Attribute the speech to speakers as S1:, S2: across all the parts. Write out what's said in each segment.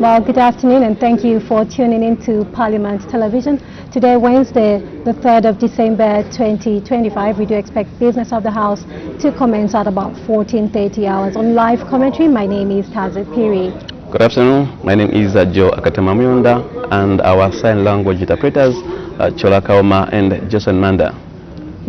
S1: Well, good afternoon and thank you for tuning in to Parliament Television. Today, Wednesday, the 3rd of December 2025, we do expect business of the House to commence at about 14:30 hours. On live commentary, my name is Taze Piri.
S2: Good afternoon, my name is Joe Akatamamuyonda, and our sign language interpreters, Chola Kaoma and Jason Manda.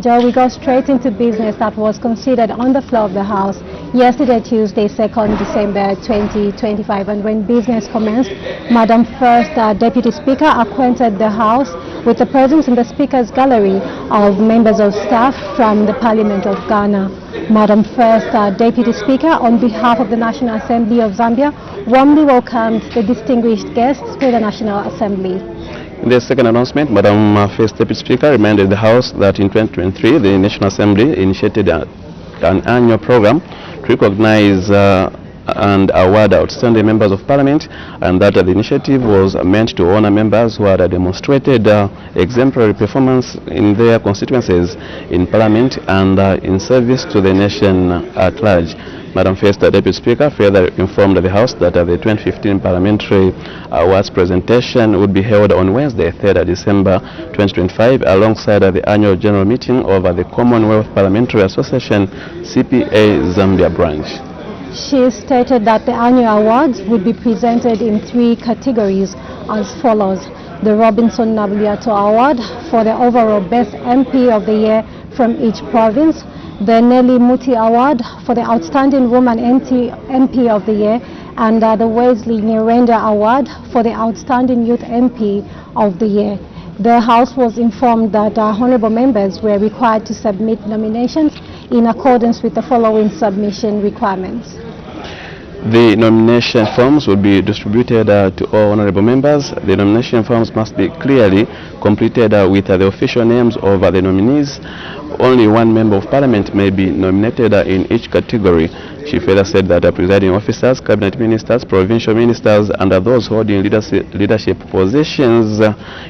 S1: Joe, we go straight into business that was considered on the floor of the House yesterday, Tuesday, 2nd December 2025. And when business commenced, Madam First Deputy Speaker acquainted the House with the presence in the Speaker's gallery of members of staff from the Parliament of Ghana. Madam First Deputy Speaker, on behalf of the National Assembly of Zambia, warmly welcomed the distinguished guests to the National Assembly.
S2: In the second announcement, Madam First Deputy Speaker reminded the House that in 2023, the National Assembly initiated an annual program to recognize and award outstanding members of Parliament, and that the initiative was meant to honor members who had demonstrated exemplary performance in their constituencies in Parliament and in service to the nation at large. Madam First Deputy Speaker further informed the House that the 2015 Parliamentary Awards presentation would be held on Wednesday, 3rd December 2025, alongside the annual general meeting of the Commonwealth Parliamentary Association, CPA Zambia branch.
S1: She stated that the annual awards would be presented in 3 categories as follows: the Robinson Nabliato Award for the overall best MP of the year from each province, the Nelly Muti Award for the outstanding woman MP of the year, and the Wesley Nyirenda Award for the outstanding youth MP of the year. The House was informed that honorable members were required to submit nominations in accordance with the following submission requirements.
S2: The nomination forms will be distributed to all honorable members. The nomination forms must be clearly completed with the official names of the nominees. Only one member of Parliament may be nominated in each category. She further said that presiding officers, cabinet ministers, provincial ministers, and those holding leadership positions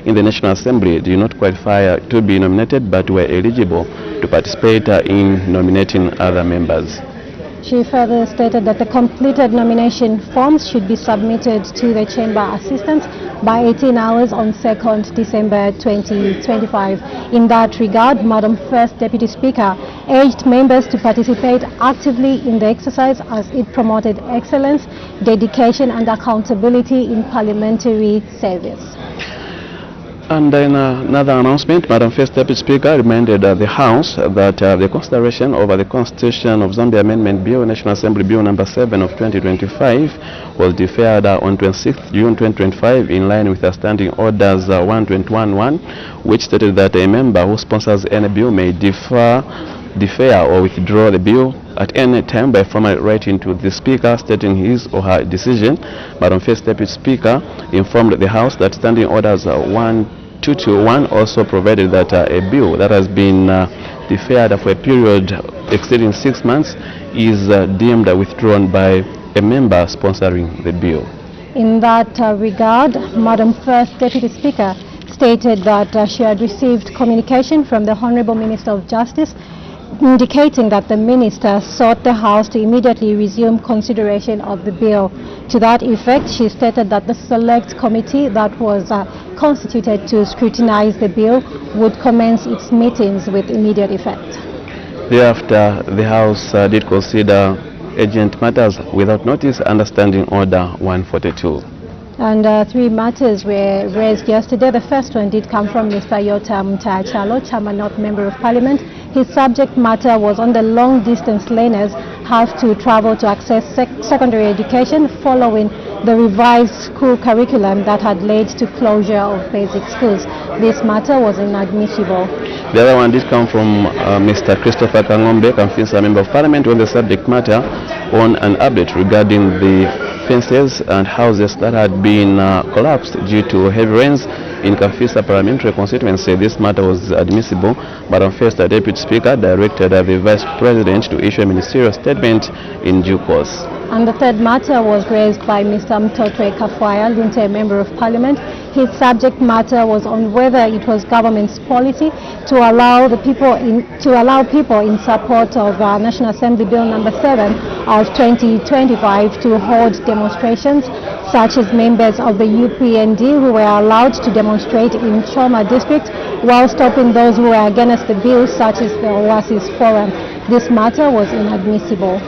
S2: in the National Assembly do not qualify to be nominated but were eligible to participate in nominating other members.
S1: She further stated that the completed nomination forms should be submitted to the Chamber Assistants by 18 hours on 2nd December 2025. In that regard, Madam First Deputy Speaker urged members to participate actively in the exercise as it promoted excellence, dedication and accountability in parliamentary service.
S2: And in another announcement, Madam First Deputy Speaker reminded the House that the consideration over the Constitution of Zambia Amendment Bill, National Assembly Bill number 7 of 2025 was deferred on 26th June 2025 in line with the Standing Orders 121.1, which stated that a member who sponsors any bill may defer or withdraw the bill at any time by formally writing to the Speaker stating his or her decision. Madam First Deputy Speaker informed the House that Standing Orders 1221 also provided that a bill that has been deferred for a period exceeding 6 months is deemed withdrawn by a member sponsoring the bill.
S1: In that regard, Madam First Deputy Speaker stated that she had received communication from the Honorable Minister of Justice indicating that the minister sought the House to immediately resume consideration of the bill. To that effect, she stated that the select committee that was constituted to scrutinize the bill would commence its meetings with immediate effect.
S2: Thereafter, the House did consider urgent matters without notice under Standing Order 142.
S1: And 3 matters were raised yesterday. The first one did come from Mr. Yotam Chalo, Chairman North Member of Parliament. His subject matter was on the long-distance learners have to travel to access secondary education following the revised school curriculum that had led to closure of basic schools. This matter was inadmissible.
S2: The other one did come from Mr. Christopher Kangombe, Kamfisa Member of Parliament, on the subject matter on an update regarding the fences and houses that had been collapsed due to heavy rains in Kamfisa Parliamentary constituency. This matter was admissible, but on First Deputy Speaker directed the Vice President to issue a ministerial statement in due course.
S1: And the third matter was raised by Mr. Mtotwe Kafwaya, Linte, Member of Parliament. His subject matter was on whether it was government's policy to allow people in support of National Assembly Bill number 7 of 2025 to hold demonstrations, such as members of the UPND who were allowed to demonstrate in Choma district, while stopping those who were against the bill, such as the Oasis Forum. This matter was inadmissible.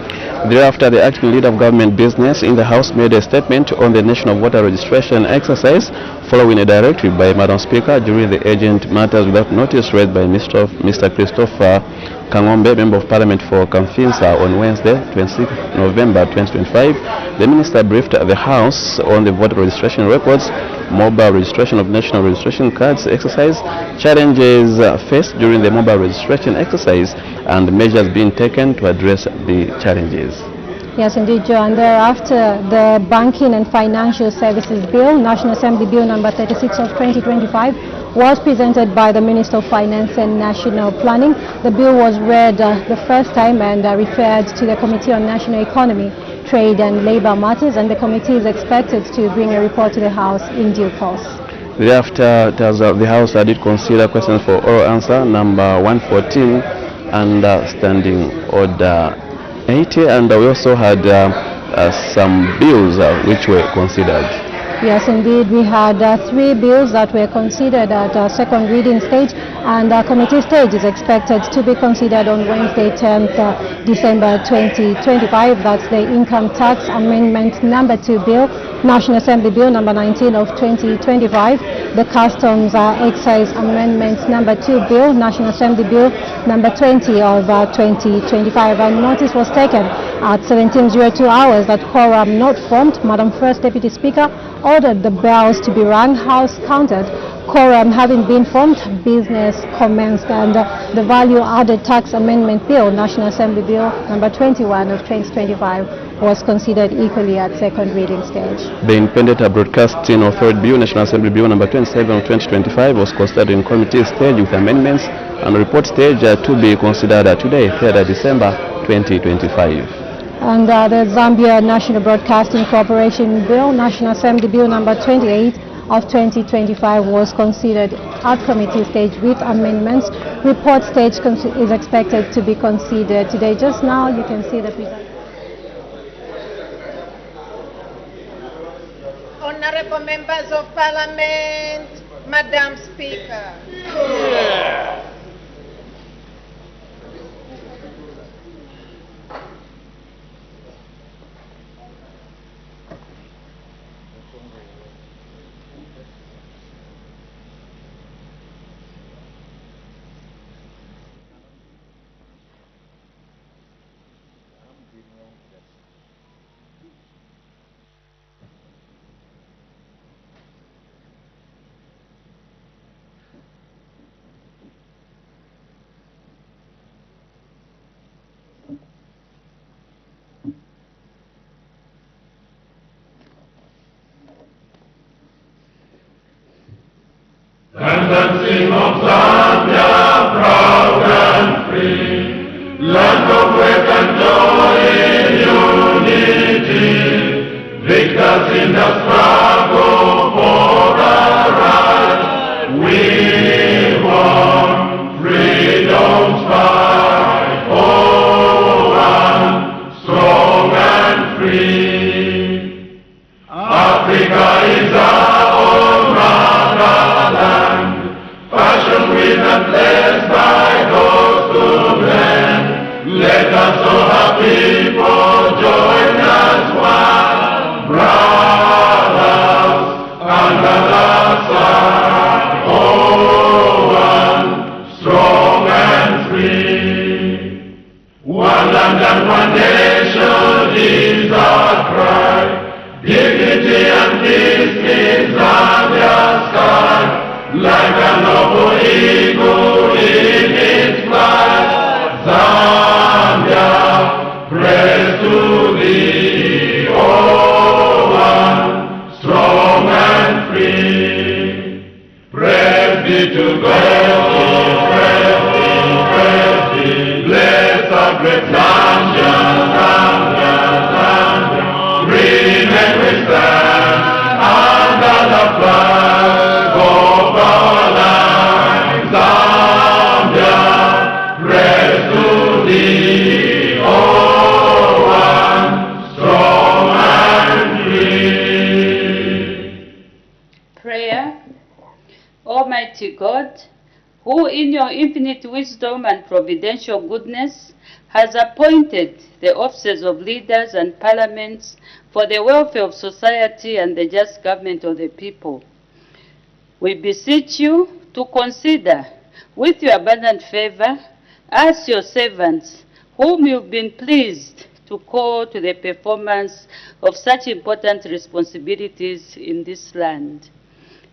S2: Thereafter, the acting leader of government business in the House made a statement on the national voter registration exercise following a directive by Madam Speaker during the urgent matters without notice read by Mr. Christopher Kangombe, Member of Parliament for Kamfinsa, on Wednesday, 26 November 2025. The Minister briefed the House on the voter registration records, mobile registration of national registration cards exercise, challenges faced during the mobile registration exercise, and measures being taken to address the challenges.
S1: Yes, indeed, Joe. And thereafter, the Banking and Financial Services Bill, National Assembly Bill number 36 of 2025, was presented by the Minister of Finance and National Planning. The bill was read the first time and referred to the Committee on National Economy, Trade and Labour Matters, and the committee is expected to bring a report to the House in due course.
S2: Thereafter, the House did consider questions for oral answer number 114 and Standing Order 80, and we also had some bills which were considered.
S1: Yes, indeed, we had 3 bills that were considered at second reading stage, and committee stage is expected to be considered on Wednesday, 10th December 2025. That's the Income Tax Amendment number 2 Bill, National Assembly Bill number 19 of 2025, the Customs Excise Amendment number 2 Bill, National Assembly Bill number 20 of 2025. And notice was taken at 17:02 hours that quorum not formed. Madam First Deputy Speaker ordered the bells to be rung, House counted. Quorum having been formed, business commenced, and the Value Added Tax Amendment Bill, National Assembly Bill number 21 of 2025, was considered equally at second reading stage.
S2: The Independent Broadcasting Authority Bill, National Assembly Bill number 27 of 2025, was considered in committee stage with amendments, and report stage to be considered today, 3rd December 2025.
S1: And the Zambia National Broadcasting Corporation Bill, National Assembly Bill number 28 of 2025, was considered at committee stage with amendments. Report stage is expected to be considered today. Just now you can see the presentation.
S3: Honorable Members of Parliament, Madam Speaker.
S4: Tendency of Zambia, proud and free, land of work and joy in unity, victors in the struggle for our rights. We want freedom's fight, oh, one, strong and free. Africa is our own motherland, fashioned with and blessed by those who blend. Let us all our people join as one, brothers under the sun. Oh, one, strong and free. One land and one nation is our cry. Dignity and peace in Zambia's sky, like a noble eagle in its flight. Zambia, praise to thee, oh, one, strong and free. Praise be to God, praise be, bless our great Zambia, Zambia, Zambia.
S5: in your infinite wisdom and providential goodness, has appointed the offices of leaders and parliaments for the welfare of society and the just government of the people. We beseech you to consider with your abundant favor us your servants, whom you've been pleased to call to the performance of such important responsibilities in this land.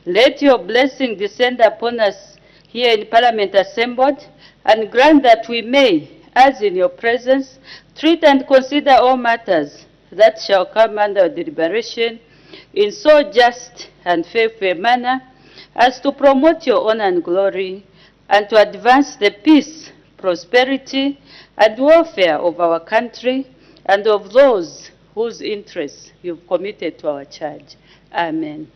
S5: Let your blessing descend upon us here in Parliament assembled, and grant that we may, as in your presence, treat and consider all matters that shall come under deliberation in so just and faithful a manner as to promote your honor and glory, and to advance the peace, prosperity, and welfare of our country and of those whose interests you've committed to our charge. Amen.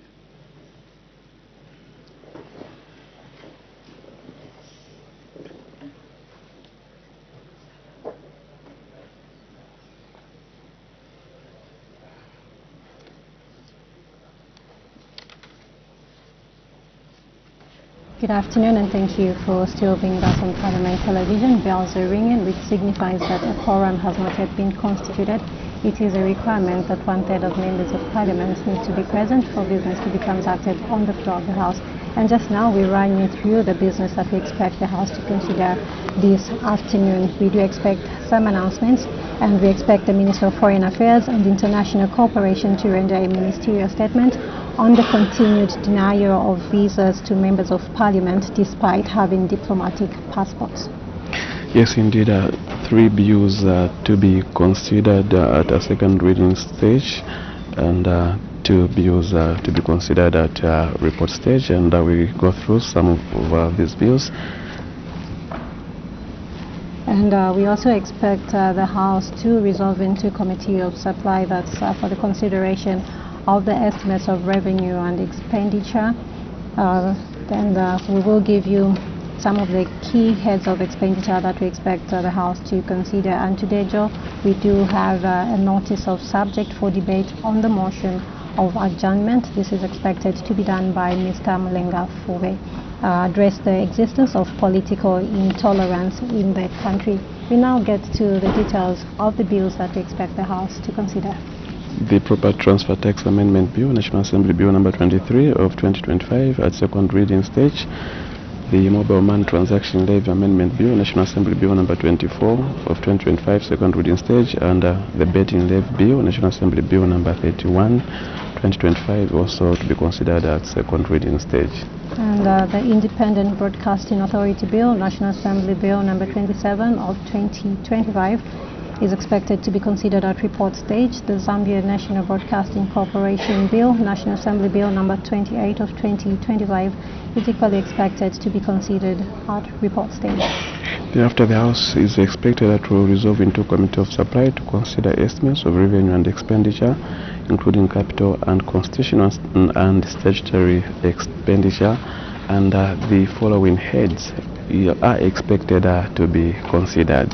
S1: Good afternoon, and thank you for still being with us on Parliament Television. Bells are ringing, which signifies that a quorum has not yet been constituted. It is a requirement that 1/3 of members of Parliament need to be present for business to be transacted on the floor of the House. And just now we ran you through the business that we expect the House to consider this afternoon. We do expect some announcements, and we expect the Minister of Foreign Affairs and International Cooperation to render a ministerial statement on the continued denial of visas to members of Parliament despite having diplomatic passports.
S2: Yes, indeed, 3 bills to be considered at a second reading stage, and 2 bills to be considered at report stage, and we go through some of these bills.
S1: And we also expect the House to resolve into Committee of Supply, that's for the consideration of the estimates of revenue and expenditure. Then we will give you some of the key heads of expenditure that we expect the House to consider. And today, Joe, we do have a notice of subject for debate on the motion of adjournment. This is expected to be done by Mr. Mulenga Fube. Address the existence of political intolerance in the country. We now get to the details of the bills that we expect the House to consider.
S2: The Proper Transfer Tax Amendment Bill, National Assembly Bill number 23 of 2025 at second reading stage. The Mobile Man Transaction Levy Amendment Bill, National Assembly Bill number 24 of 2025 second reading stage, and the Betting Levy Bill, National Assembly Bill number 31 2025 also to be considered at second reading stage.
S1: And the Independent Broadcasting Authority Bill, National Assembly Bill number 27 of 2025 is expected to be considered at report stage. The Zambia National Broadcasting Corporation Bill, National Assembly Bill number 28 of 2025 is equally expected to be considered at report stage.
S2: Thereafter, the House is expected that will resolve into Committee of Supply to consider estimates of revenue and expenditure, including capital and constitutional and statutory expenditure, and the following heads are expected to be considered.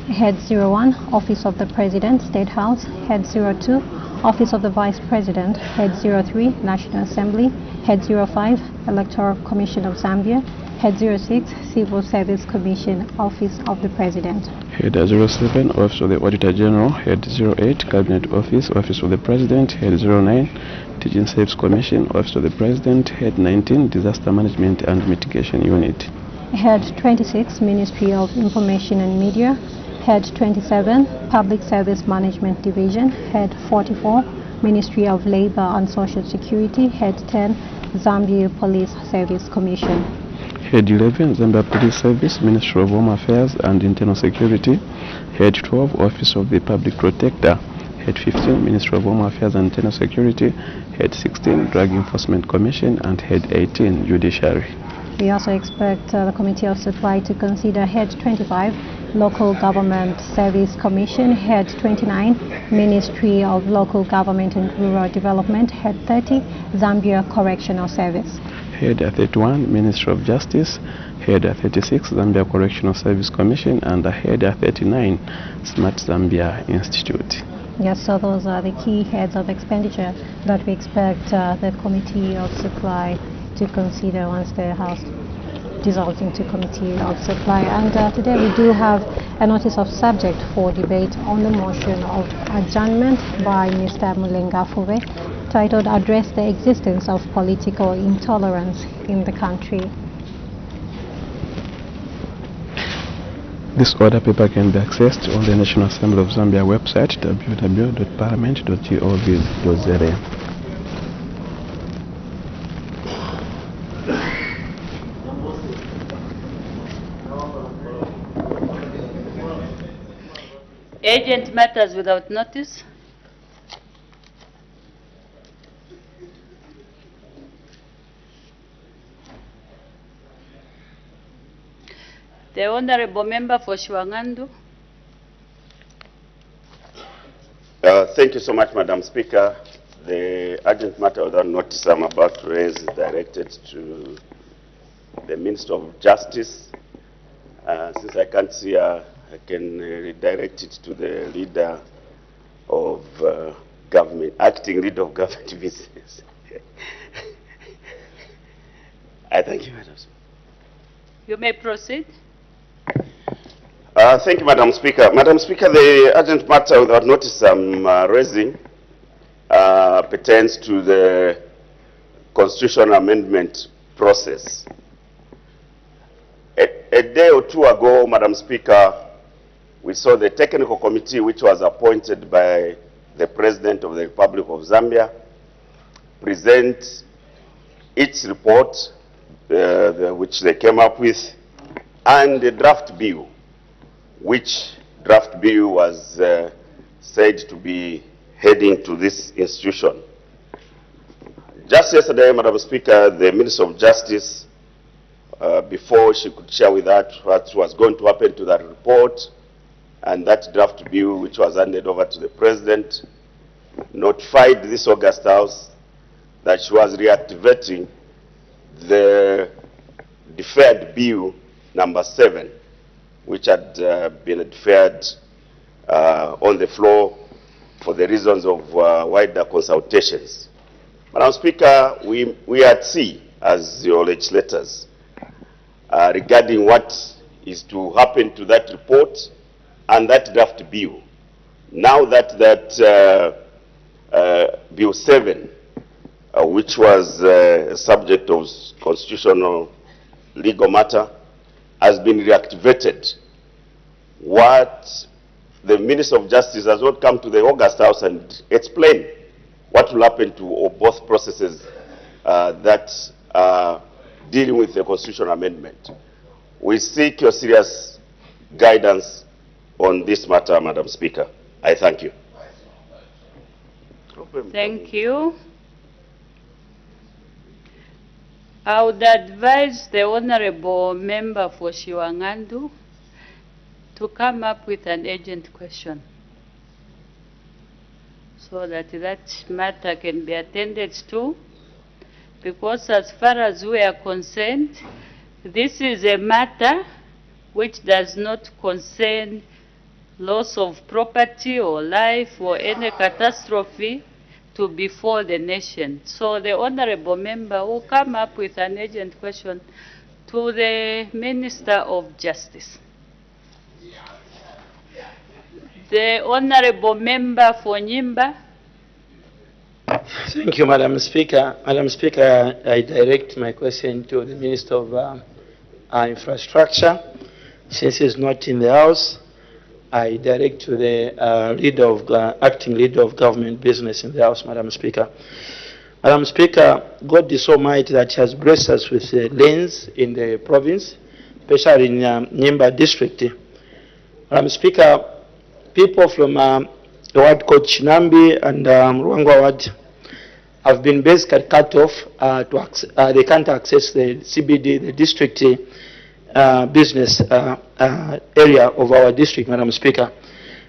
S1: Head 01, Office of the President, State House. Head 02, Office of the Vice President. Head 03, National Assembly. Head 05, Electoral Commission of Zambia. Head 06, Civil Service Commission, Office of the President.
S2: Head 07, Office of the Auditor General. Head 08, Cabinet Office, Office of the President. Head 09, Teaching Service Commission, Office of the President. Head 19, Disaster Management and Mitigation Unit.
S1: Head 26, Ministry of Information and Media. Head 27, Public Service Management Division. Head 44, Ministry of Labor and Social Security. Head 10, Zambia Police Service Commission.
S2: Head 11, Zambia Police Service, Ministry of Home Affairs and Internal Security. Head 12, Office of the Public Protector. Head 15, Ministry of Home Affairs and Internal Security. Head 16, Drug Enforcement Commission, and Head 18, Judiciary.
S1: We also expect the Committee of Supply to consider Head 25, Local Government Service Commission. Head 29, Ministry of Local Government and Rural Development. Head 30, Zambia Correctional Service.
S2: Head 31, Ministry of Justice. Head 36, Zambia Correctional Service Commission, and Head 39, Smart Zambia Institute.
S1: Yes, so those are the key heads of expenditure that we expect the Committee of Supply to consider once the House dissolved into Committee of Supply. And today we do have a notice of subject for debate on the motion of adjournment by Mr. Mulenga Fube, titled Address the Existence of Political Intolerance in the Country.
S2: This order paper can be accessed on the National Assembly of Zambia website, www.parliament.gov.za.
S5: Urgent matters without notice. The Honorable Member for Shwangandu.
S6: Thank you so much, Madam Speaker. The urgent matter without notice I'm about to raise is directed to the Minister of Justice. Since I can't see her, I can redirect it to the leader of government, acting leader of government business. I thank you, Madam Speaker.
S5: You may proceed.
S6: Thank you, Madam Speaker. Madam Speaker, the urgent matter without notice I'm raising pertains to the constitutional amendment process. A day or two ago, Madam Speaker, we saw the technical committee which was appointed by the President of the Republic of Zambia present its report, which they came up with, and the draft bill, which draft bill was said to be heading to this institution. Just yesterday, Madam Speaker, the Minister of Justice, before she could share with us what was going to happen to that report and that draft bill which was handed over to the President, notified this August House that she was reactivating the deferred bill number 7, which had been deferred on the floor for the reasons of wider consultations. Madam Speaker, we are at sea as your legislators regarding what is to happen to that report and that draft bill. Now that Bill 7, which was a subject of constitutional legal matter, has been reactivated, what the Minister of Justice has not come to the August House and explain what will happen to both processes that are dealing with the constitutional amendment. We seek your serious guidance on this matter, Madam Speaker. I thank you.
S5: Thank you. I would advise the Honorable Member for Shwangandu to come up with an urgent question so that that matter can be attended to, because as far as we are concerned, this is a matter which does not concern loss of property or life or any catastrophe to befall the nation. So the Honorable Member will come up with an urgent question to the Minister of Justice. The Honorable Member for Nyimba.
S7: Thank you, Madam Speaker. Madam Speaker, I direct my question to the Minister of Infrastructure. Since he's not in the House, I direct to the acting leader of government business in the House, Madam Speaker. Madam Speaker, God is so mighty that He has blessed us with lanes in the province, especially in Nyimba district. Madam Speaker, people from the ward called Chinambi and Ruangwa ward have been basically cut off. They can't access the CBD, the district business area of our district, Madam Speaker.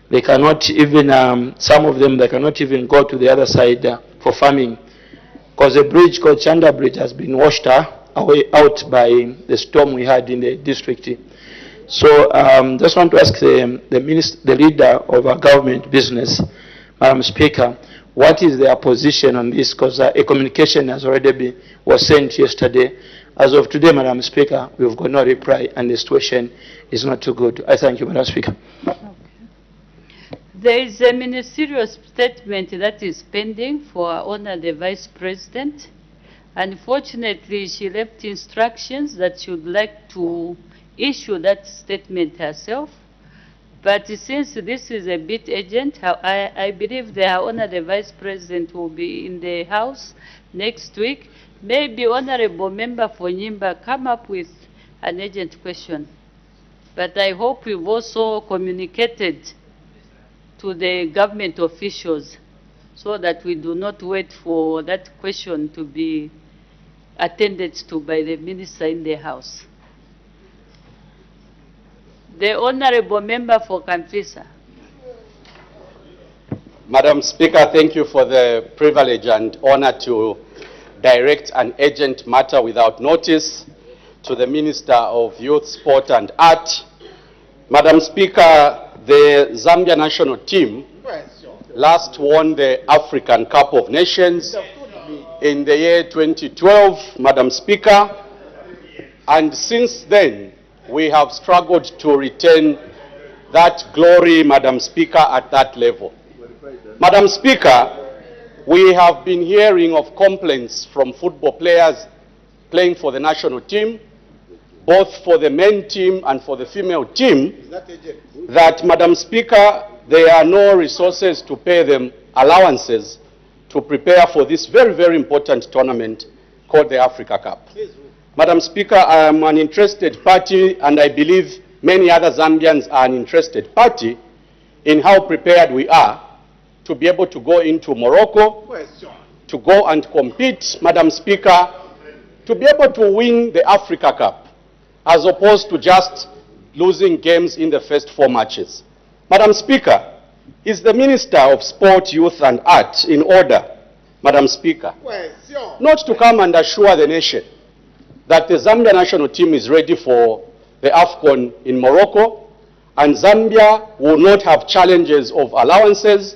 S7: They cannot even, some of them, they cannot even go to the other side for farming, because the bridge called Chanda Bridge has been washed away out by the storm we had in the district. So just want to ask the leader of our government business, Madam Speaker, what is their position on this? Because a communication has already was sent yesterday, As of today, Madam Speaker, we've got no reply and the situation is not too good. I thank you, Madam Speaker.
S5: There is a ministerial statement that is pending for our Honor the Vice President. Unfortunately, she left instructions that she would like to issue that statement herself. But since this is a bit urgent, I believe the Honor the Vice President will be in the House next week. Maybe Honorable Member for Nyimba come up with an urgent question. But I hope we've also communicated to the government officials so that we do not wait for that question to be attended to by the minister in the House. The Honorable Member for Kamfisa.
S8: Madam Speaker, thank you for the privilege and honor to direct an urgent matter without notice to the Minister of Youth, Sport and Art. Madam Speaker, the Zambia national team last won the African Cup of Nations in the year 2012, Madam Speaker, and since then we have struggled to retain that glory, Madam Speaker, at that level. Madam Speaker, we have been hearing of complaints from football players playing for the national team, both for the men team and for the female team, that, Madam Speaker, there are no resources to pay them allowances to prepare for this very, very important tournament called the Africa Cup. Madam Speaker, I am an interested party, and I believe many other Zambians are an interested party in how prepared we are to be able to go into Morocco, to go and compete, Madam Speaker, to be able to win the Africa Cup, as opposed to just losing games in the first 4 matches. Madam Speaker, is the Minister of Sport, Youth and Art in order, Madam Speaker, not to come and assure the nation that the Zambia national team is ready for the AFCON in Morocco, and Zambia will not have challenges of allowances,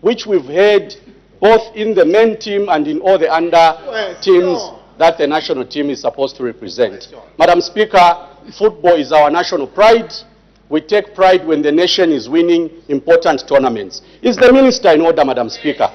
S8: which we've heard both in the men team and in all the under teams that the national team is supposed to represent. Madam Speaker, football is our national pride. We take pride when the nation is winning important tournaments. Is the minister in order, Madam Speaker,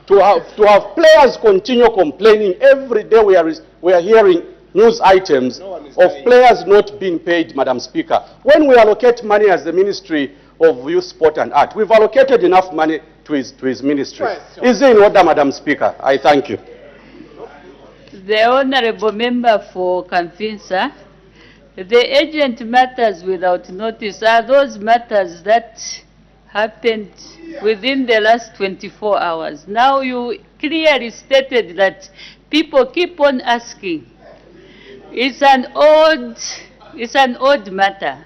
S8: to have players continue complaining every day? We are hearing news items of players not being paid, Madam Speaker. When we allocate money as the Ministry of Youth, Sport and Art, we've allocated enough money to his ministry. Is it in order, Madam Speaker? I thank you.
S5: The Honorable Member for Kamfisa. The urgent matters without notice are those matters that happened within the last 24 hours. Now you clearly stated that people keep on asking. It's an odd matter.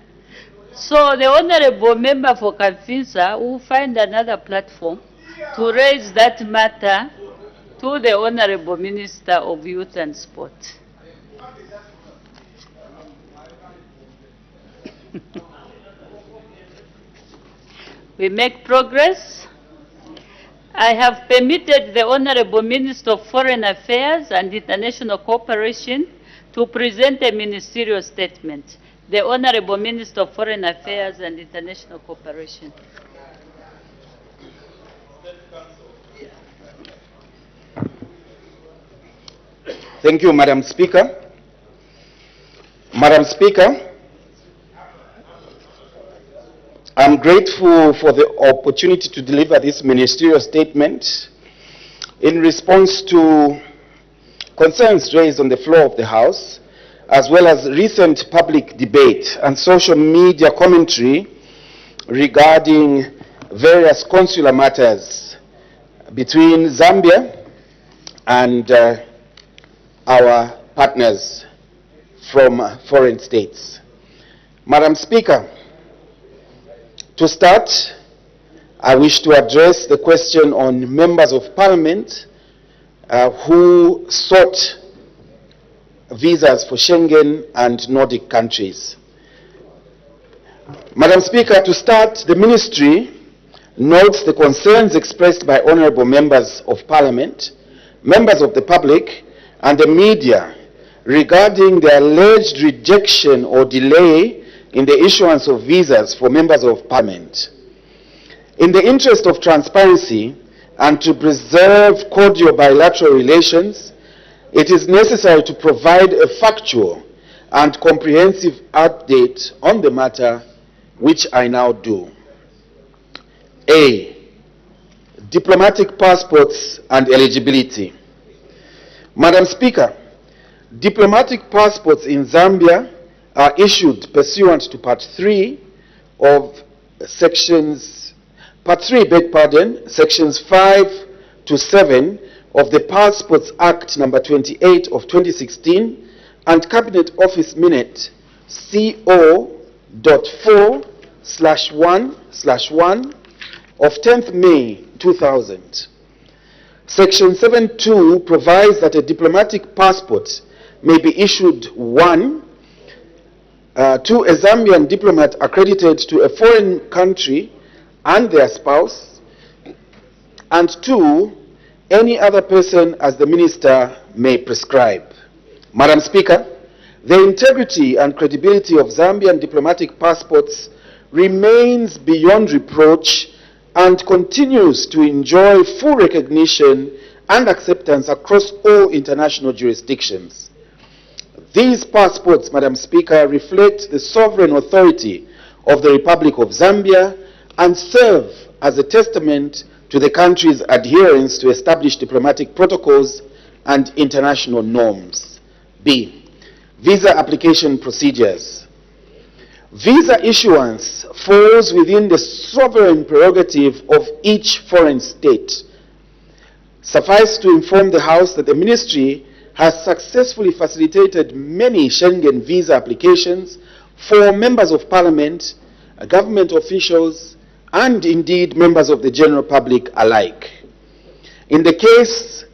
S5: So the Honorable Member for Kamfisa will find another platform to raise that matter to the Honorable Minister of Youth and Sport. We make progress. I have permitted the Honorable Minister of Foreign Affairs and International Cooperation to present a ministerial statement. The Honorable Minister of Foreign Affairs and International Cooperation.
S9: Thank you, Madam Speaker. Madam Speaker, I'm grateful for the opportunity to deliver this ministerial statement in response to concerns raised on the floor of the House, as well as recent public debate and social media commentary regarding various consular matters between Zambia and our partners from foreign states. Madam Speaker, to start, I wish to address the question on members of Parliament who sought visas for Schengen and Nordic countries. Madam Speaker, to start, the Ministry notes the concerns expressed by honourable members of Parliament, members of the public, and the media regarding the alleged rejection or delay in the issuance of visas for members of parliament. In the interest of transparency and to preserve cordial bilateral relations, it is necessary to provide a factual and comprehensive update on the matter, which I now do. A. Diplomatic passports and eligibility. Madam Speaker, diplomatic passports in Zambia are issued pursuant to Part 3 of Sections 5 to 7 of the Passports Act number 28 of 2016 and Cabinet Office Minute CO.4/1/1 of 10th May 2000. Section 7.2 provides that a diplomatic passport may be issued 1. To a Zambian diplomat accredited to a foreign country and their spouse, and 2, any other person as the minister may prescribe. Madam Speaker, the integrity and credibility of Zambian diplomatic passports remains beyond reproach and continues to enjoy full recognition and acceptance across all international jurisdictions. These passports, Madam Speaker, reflect the sovereign authority of the Republic of Zambia and serve as a testament to the country's adherence to established diplomatic protocols and international norms. B. Visa application procedures. Visa issuance falls within the sovereign prerogative of each foreign state. Suffice to inform the House that the Ministry has successfully facilitated many Schengen visa applications for members of parliament, government officials, and indeed members of the general public alike. In the case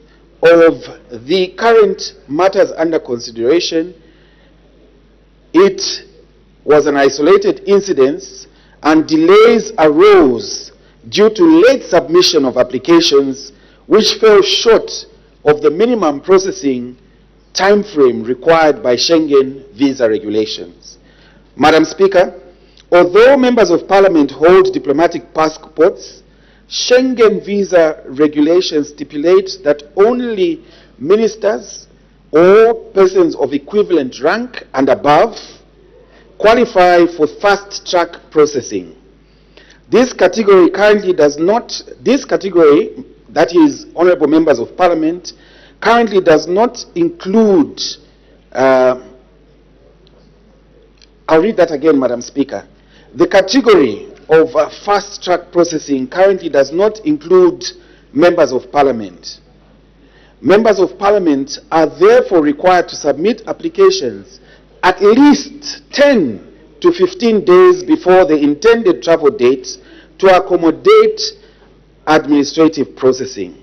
S9: of the current matters under consideration, it was an isolated incident and delays arose due to late submission of applications which fell short of the minimum processing time frame required by Schengen visa regulations. Madam Speaker, although members of parliament hold diplomatic passports, Schengen visa regulations stipulate that only ministers or persons of equivalent rank and above qualify for fast-track processing. This category, that is, honorable members of parliament, currently does not include, I'll read that again, Madam Speaker. The category of fast-track processing currently does not include members of parliament. Members of parliament are therefore required to submit applications at least 10 to 15 days before the intended travel dates to accommodate administrative processing,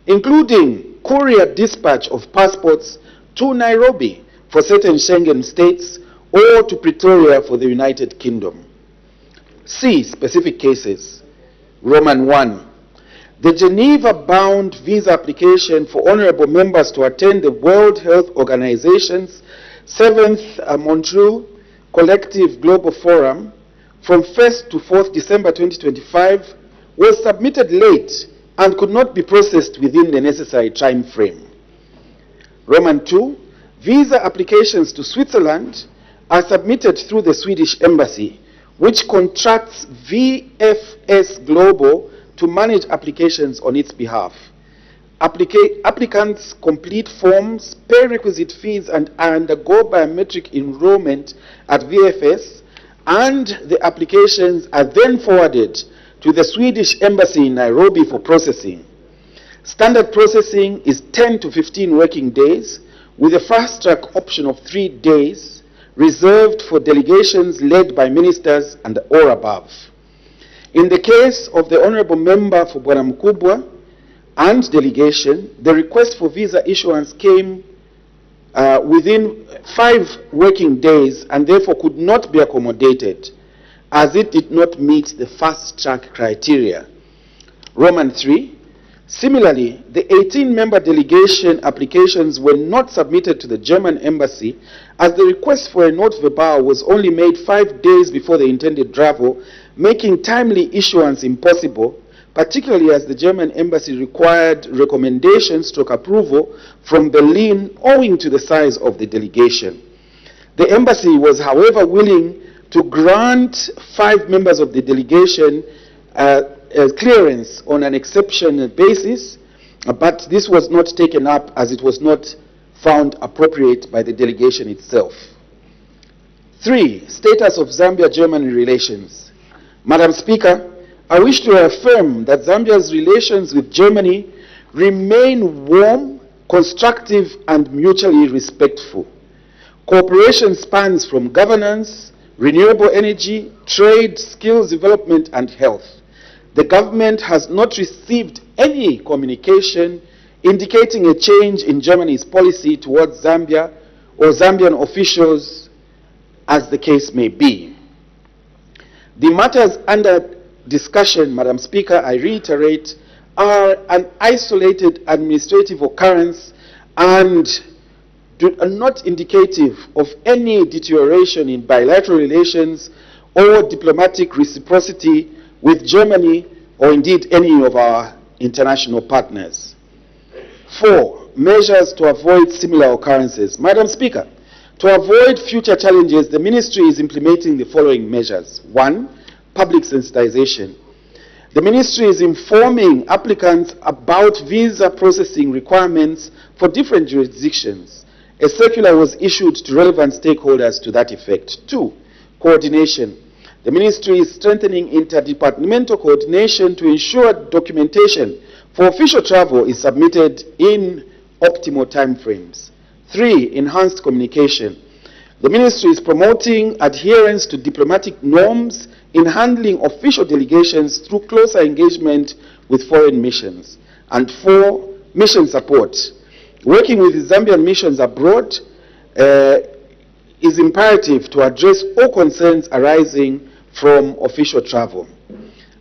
S9: including courier dispatch of passports to Nairobi for certain Schengen states or to Pretoria for the United Kingdom. C. Specific cases. Roman 1. The Geneva-bound visa application for honorable members to attend the World Health Organization's 7th Montreal Collective Global Forum from 1st to 4th December 2025 was submitted late and could not be processed within the necessary time frame. Roman 2. Visa applications to Switzerland are submitted through the Swedish Embassy, which contracts VFS Global to manage applications on its behalf. Applicants complete forms, pay requisite fees, and undergo biometric enrollment at VFS, and the applications are then forwarded to the Swedish Embassy in Nairobi for processing. Standard processing is 10 to 15 working days, with a fast-track option of 3 days, reserved for delegations led by ministers and or above. In the case of the Honorable Member for Bwana Mkubwa and delegation, the request for visa issuance came within 5 working days and therefore could not be accommodated, as it did not meet the fast-track criteria. Roman 3. Similarly, the 18-member delegation applications were not submitted to the German embassy, as the request for a note verbal was only made 5 days before the intended travel, making timely issuance impossible, particularly as the German embassy required recommendations stroke approval from Berlin owing to the size of the delegation. The embassy was, however, willing to grant 5 members of the delegation clearance on an exceptional basis, but this was not taken up as it was not found appropriate by the delegation itself. 3. Status of Zambia-Germany relations. Madam Speaker, I wish to affirm that Zambia's relations with Germany remain warm, constructive, and mutually respectful. Cooperation spans from governance, renewable energy, trade, skills development, and health. The government has not received any communication indicating a change in Germany's policy towards Zambia or Zambian officials, as the case may be. The matters under discussion, Madam Speaker, I reiterate, are an isolated administrative occurrence and are not indicative of any deterioration in bilateral relations or diplomatic reciprocity with Germany or indeed any of our international partners. 4. Measures to avoid similar occurrences. Madam Speaker, to avoid future challenges, the Ministry is implementing the following measures. 1. Public sensitization. The Ministry is informing applicants about visa processing requirements for different jurisdictions. A circular was issued to relevant stakeholders to that effect. 2. Coordination. The Ministry is strengthening interdepartmental coordination to ensure documentation for official travel is submitted in optimal timeframes. 3. Enhanced communication. The Ministry is promoting adherence to diplomatic norms in handling official delegations through closer engagement with foreign missions. And 4. Mission support. Working with the Zambian missions abroad is imperative to address all concerns arising from official travel.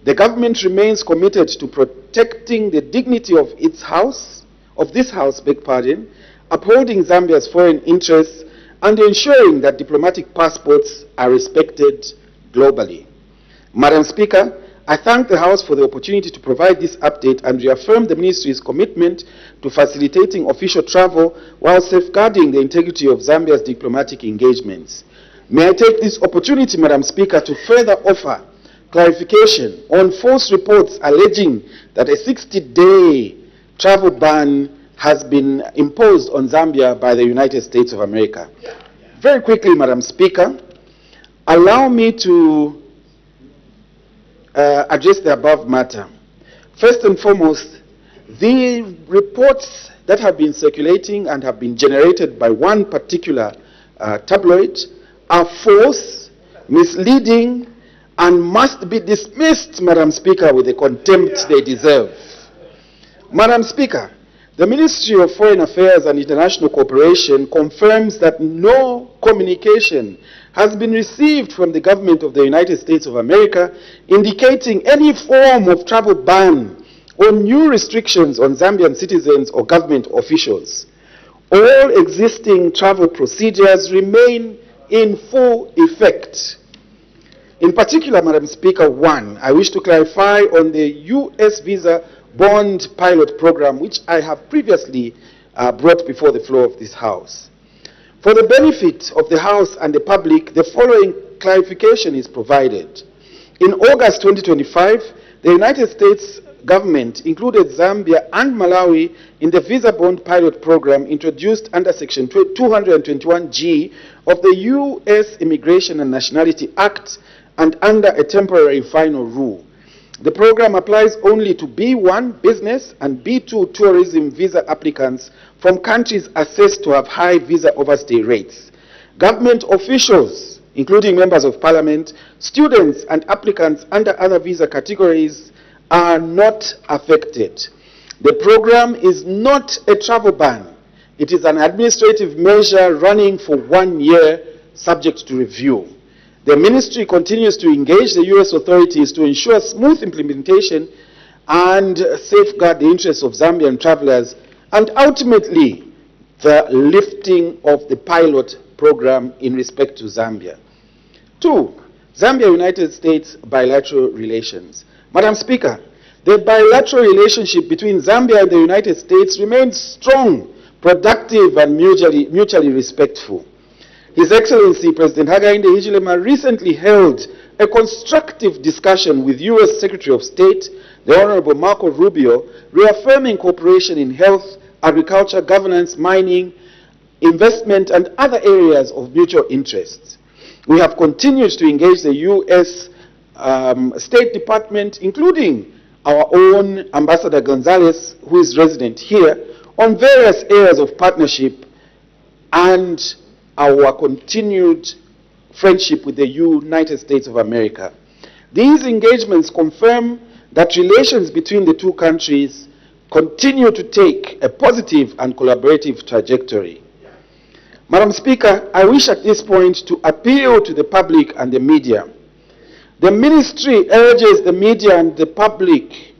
S9: The government remains committed to protecting the dignity of this house, upholding Zambia's foreign interests, and ensuring that diplomatic passports are respected globally. Madam Speaker, I thank the House for the opportunity to provide this update and reaffirm the Ministry's commitment to facilitating official travel while safeguarding the integrity of Zambia's diplomatic engagements. May I take this opportunity, Madam Speaker, to further offer clarification on false reports alleging that a 60-day travel ban has been imposed on Zambia by the United States of America. Very quickly, Madam Speaker, allow me to address the above matter. First and foremost, the reports that have been circulating and have been generated by one particular tabloid are false, misleading, and must be dismissed, Madam Speaker, with the contempt they deserve. Madam Speaker, the Ministry of Foreign Affairs and International Cooperation confirms that no communication has been received from the government of the United States of America indicating any form of travel ban or new restrictions on Zambian citizens or government officials. All existing travel procedures remain in full effect. In particular, Madam Speaker, 1, I wish to clarify on the U.S. visa bond pilot program, which I have previously brought before the floor of this House. For the benefit of the House and the public, the following clarification is provided. In August 2025, the United States government included Zambia and Malawi in the visa bond pilot program introduced under Section 221G of the U.S. Immigration and Nationality Act and under a temporary final rule. The program applies only to B1 business and B2 tourism visa applicants from countries assessed to have high visa overstay rates. Government officials, including members of parliament, students, and applicants under other visa categories are not affected. The program is not a travel ban. It is an administrative measure running for 1 year, subject to review. The Ministry continues to engage the U.S. authorities to ensure smooth implementation and safeguard the interests of Zambian travelers, and ultimately the lifting of the pilot program in respect to Zambia. 2, Zambia-United States bilateral relations. Madam Speaker, the bilateral relationship between Zambia and the United States remains strong, productive, and mutually respectful. His Excellency President Hakainde Hichilema recently held a constructive discussion with U.S. Secretary of State, the Honorable Marco Rubio, reaffirming cooperation in health, agriculture, governance, mining, investment, and other areas of mutual interest. We have continued to engage the U.S. State Department, including our own Ambassador Gonzalez, who is resident here, on various areas of partnership and our continued friendship with the United States of America. These engagements confirm that relations between the two countries continue to take a positive and collaborative trajectory. Madam Speaker, I wish at this point to appeal to the public and the media. The Ministry urges the media and the public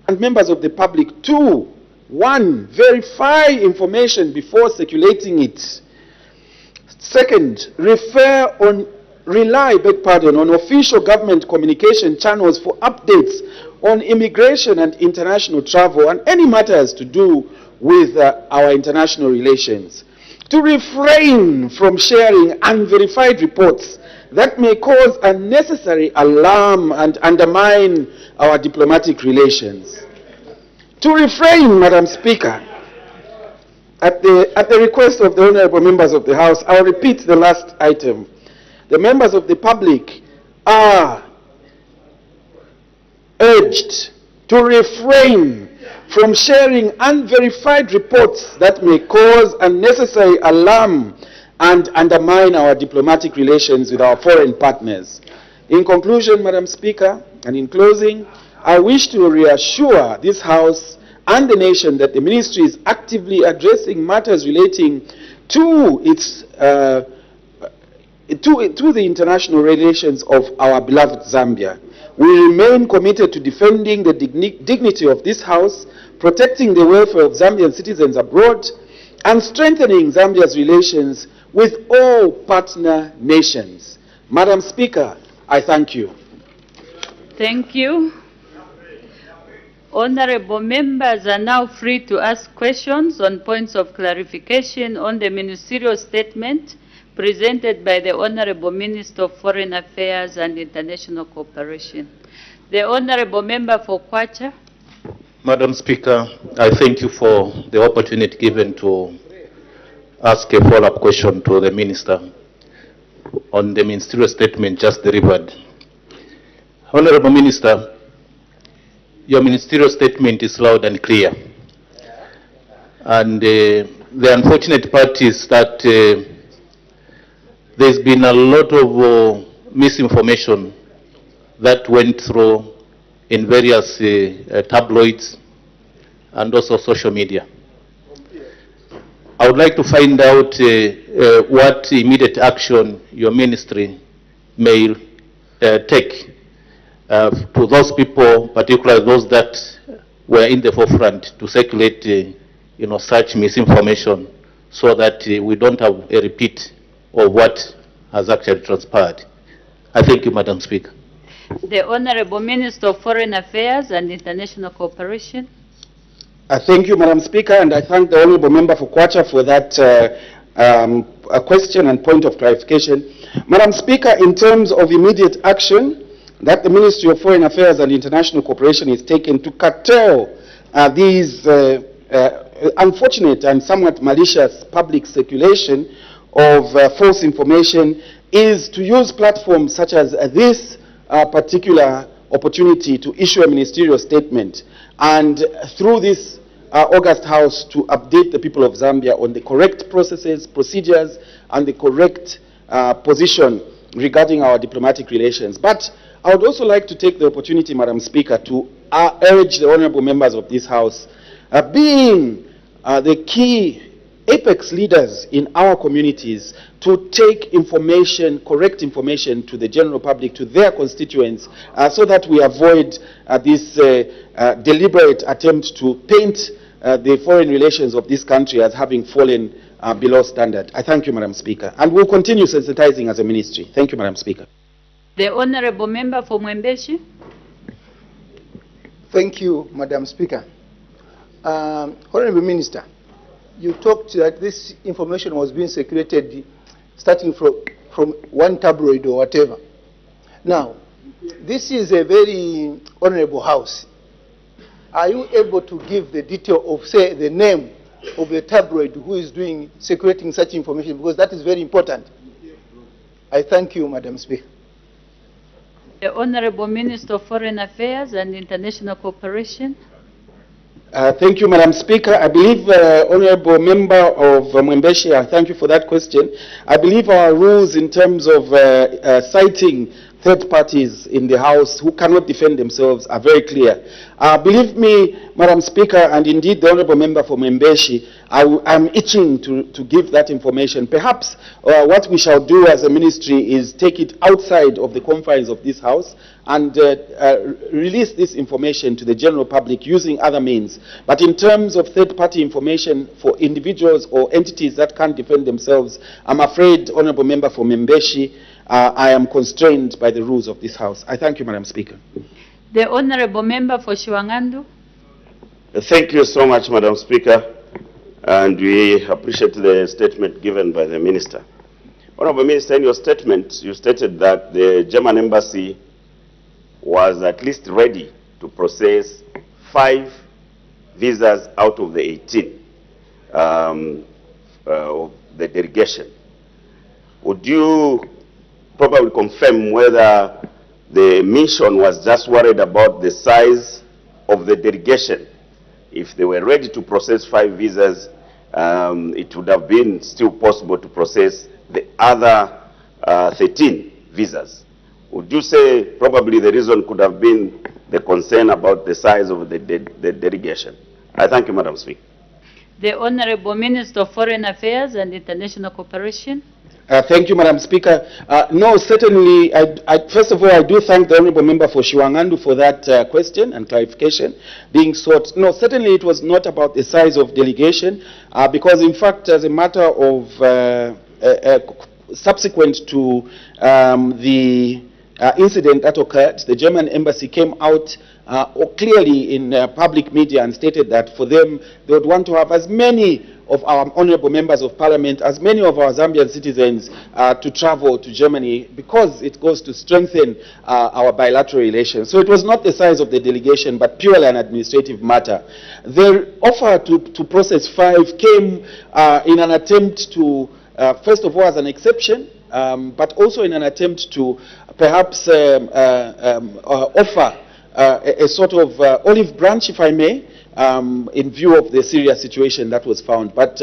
S9: and members of the public to, 1, verify information before circulating it. 2nd, rely on official government communication channels for updates on immigration and international travel and any matters to do with our international relations. To refrain from sharing unverified reports that may cause unnecessary alarm and undermine our diplomatic relations. To refrain, Madam Speaker, at the request of the honorable members of the House, I'll repeat the last item. The members of the public are urged to refrain from sharing unverified reports that may cause unnecessary alarm and undermine our diplomatic relations with our foreign partners. In conclusion, Madam Speaker, and in closing, I wish to reassure this House and the nation that the Ministry is actively addressing matters relating to its to the international relations of our beloved Zambia. We remain committed to defending the dignity of this House, protecting the welfare of Zambian citizens abroad, and strengthening Zambia's relations with all partner nations. Madam Speaker, I thank you.
S5: Thank you. Honorable members are now free to ask questions on points of clarification on the ministerial statement presented by the Honorable Minister of Foreign Affairs and International Cooperation. The Honorable Member for Kwacha.
S10: Madam Speaker, I thank you for the opportunity given to ask a follow-up question to the Minister on the ministerial statement just delivered. Honorable Minister, your ministerial statement is loud and clear. And the unfortunate part is that there's been a lot of misinformation that went through in various tabloids and also social media. I would like to find out what immediate action your ministry may take to those people, particularly those that were in the forefront, to circulate such misinformation so that we don't have a repeat of what has actually transpired. I thank you, Madam Speaker.
S5: The Honorable Minister of Foreign Affairs and International Cooperation.
S9: I thank you, Madam Speaker, and I thank the Honorable Member for Kwacha for that a question and point of clarification. Madam Speaker, in terms of immediate action that the Ministry of Foreign Affairs and International Cooperation is taking to curtail these unfortunate and somewhat malicious public circulation of false information, is to use platforms such as this particular opportunity to issue a ministerial statement, and through this August House to update the people of Zambia on the correct processes, procedures, and the correct position regarding our diplomatic relations. But I would also like to take the opportunity, Madam Speaker, to urge the honorable members of this House, being the key apex leaders in our communities to take information, correct information to the general public, to their constituents, so that we avoid this deliberate attempt to paint the foreign relations of this country as having fallen below standard. I thank you, Madam Speaker. And we'll continue sensitizing as a ministry. Thank you, Madam Speaker.
S5: The Honorable Member for Mwembeshi.
S11: Thank you, Madam Speaker. Honorable Minister, you talked that this information was being circulated starting from one tabloid or whatever. Now, this is a very honorable house. Are you able to give the detail of, say, the name of the tabloid who is circulating such information? Because that is very important. I thank you, Madam Speaker.
S5: The Honorable Minister of Foreign Affairs and International Cooperation.
S9: Thank you, Madam Speaker. I believe, Honorable Member of Mwembeshi, thank you for that question. I believe our rules in terms of citing third parties in the House who cannot defend themselves are very clear. Believe me, Madam Speaker, and indeed the Honorable Member for Mwembeshi, I'm itching to give that information. Perhaps what we shall do as a ministry is take it outside of the confines of this House and release this information to the general public using other means. But in terms of third-party information for individuals or entities that can't defend themselves, I'm afraid, Honorable Member for Mwembeshi, I am constrained by the rules of this House. I thank you, Madam Speaker.
S5: The Honorable Member for Shiwangandu.
S6: Thank you so much, Madam Speaker, and we appreciate the statement given by the Minister. Honorable Minister, in your statement, you stated that the German Embassy was at least ready to process 5 visas out of the 18 of the delegation. Would you probably confirm whether the mission was just worried about the size of the delegation? If they were ready to process 5 visas, it would have been still possible to process the other 13 visas. Would you say probably the reason could have been the concern about the size of the delegation? I thank you, Madam Speaker.
S5: The Honorable Minister of Foreign Affairs and International Cooperation.
S9: Thank you, Madam Speaker. No, certainly, first of all, I do thank the Honorable Member for Shiwangandu for that question and clarification being sought. No, certainly it was not about the size of delegation, because in fact, as a matter of subsequent to the incident that occurred, the German embassy came out clearly in public media and stated that for them, they would want to have as many of our honorable members of parliament, as many of our Zambian citizens to travel to Germany, because it goes to strengthen our bilateral relations. So it was not the size of the delegation, but purely an administrative matter. The offer to process 5 came in an attempt to, first of all, as an exception, but also in an attempt to perhaps offer a sort of olive branch, if I may, in view of the serious situation that was found. But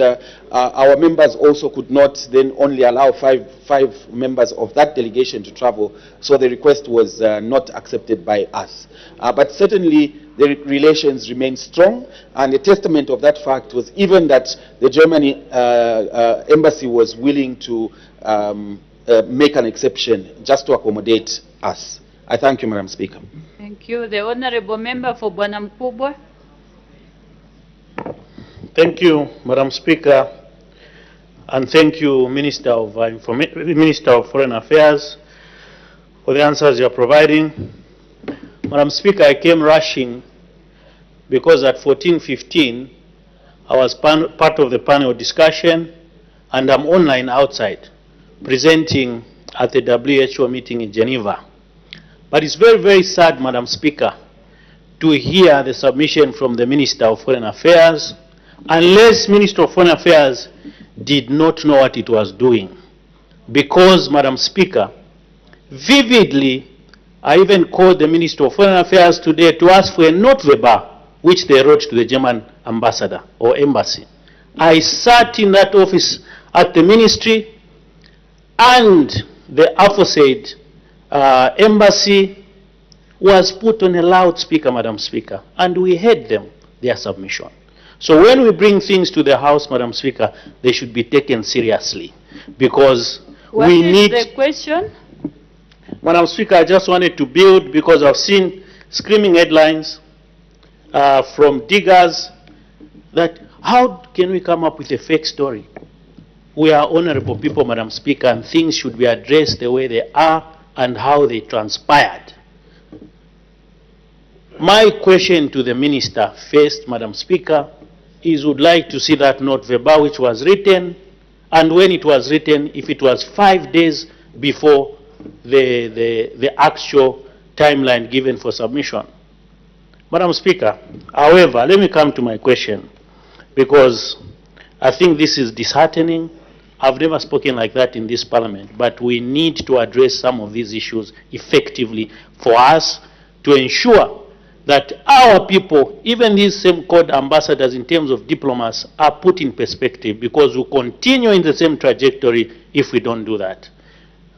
S9: our members also could not then only allow five members of that delegation to travel, so the request was not accepted by us. But certainly the relations remain strong, and a testament of that fact was even that the Germany embassy was willing to make an exception just to accommodate us. I thank you, Madam Speaker.
S5: Thank you. The Honorable Member for Bwana Mkubwa.
S12: Thank you, Madam Speaker, and thank you, Minister of Foreign Affairs, for the answers you are providing. Madam Speaker, I came rushing because at 14:15 I was part of the panel discussion, and I'm online outside presenting at the WHO meeting in Geneva. But it's very, very sad, Madam Speaker, to hear the submission from the Minister of Foreign Affairs, unless Minister of Foreign Affairs did not know what it was doing. Because, Madam Speaker, vividly, I even called the Minister of Foreign Affairs today to ask for a note verbal, which they wrote to the German ambassador or embassy. I sat in that office at the ministry, and the aforesaid embassy was put on a loudspeaker, Madam Speaker, and we heard them, their submission. So when we bring things to the House, Madam Speaker, they should be taken seriously, because
S5: What
S12: we
S5: is
S12: need...
S5: the question?
S12: Madam Speaker, I just wanted to build, because I've seen screaming headlines from diggers that how can we come up with a fake story? We are honorable people, Madam Speaker, and things should be addressed the way they are and how they transpired. My question to the Minister first, Madam Speaker, is would like to see that note verbal which was written, and when it was written, if it was 5 days before the actual timeline given for submission. Madam Speaker, however, let me come to my question, because I think this is disheartening. I've never spoken like that in this Parliament, but we need to address some of these issues effectively for us to ensure that our people, even these same called ambassadors in terms of diplomats, are put in perspective, because we'll continue in the same trajectory if we don't do that.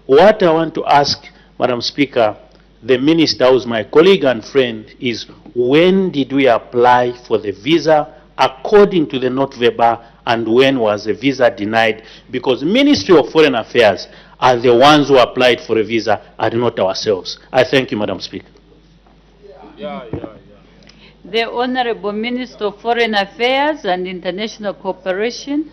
S12: What I want to ask, Madam Speaker, the Minister, who's my colleague and friend, is when did we apply for the visa according to the note verbal, and when was the visa denied? Because Ministry of Foreign Affairs are the ones who applied for a visa and not ourselves. I thank you, Madam Speaker.
S5: The Honorable Minister of Foreign Affairs and International Cooperation.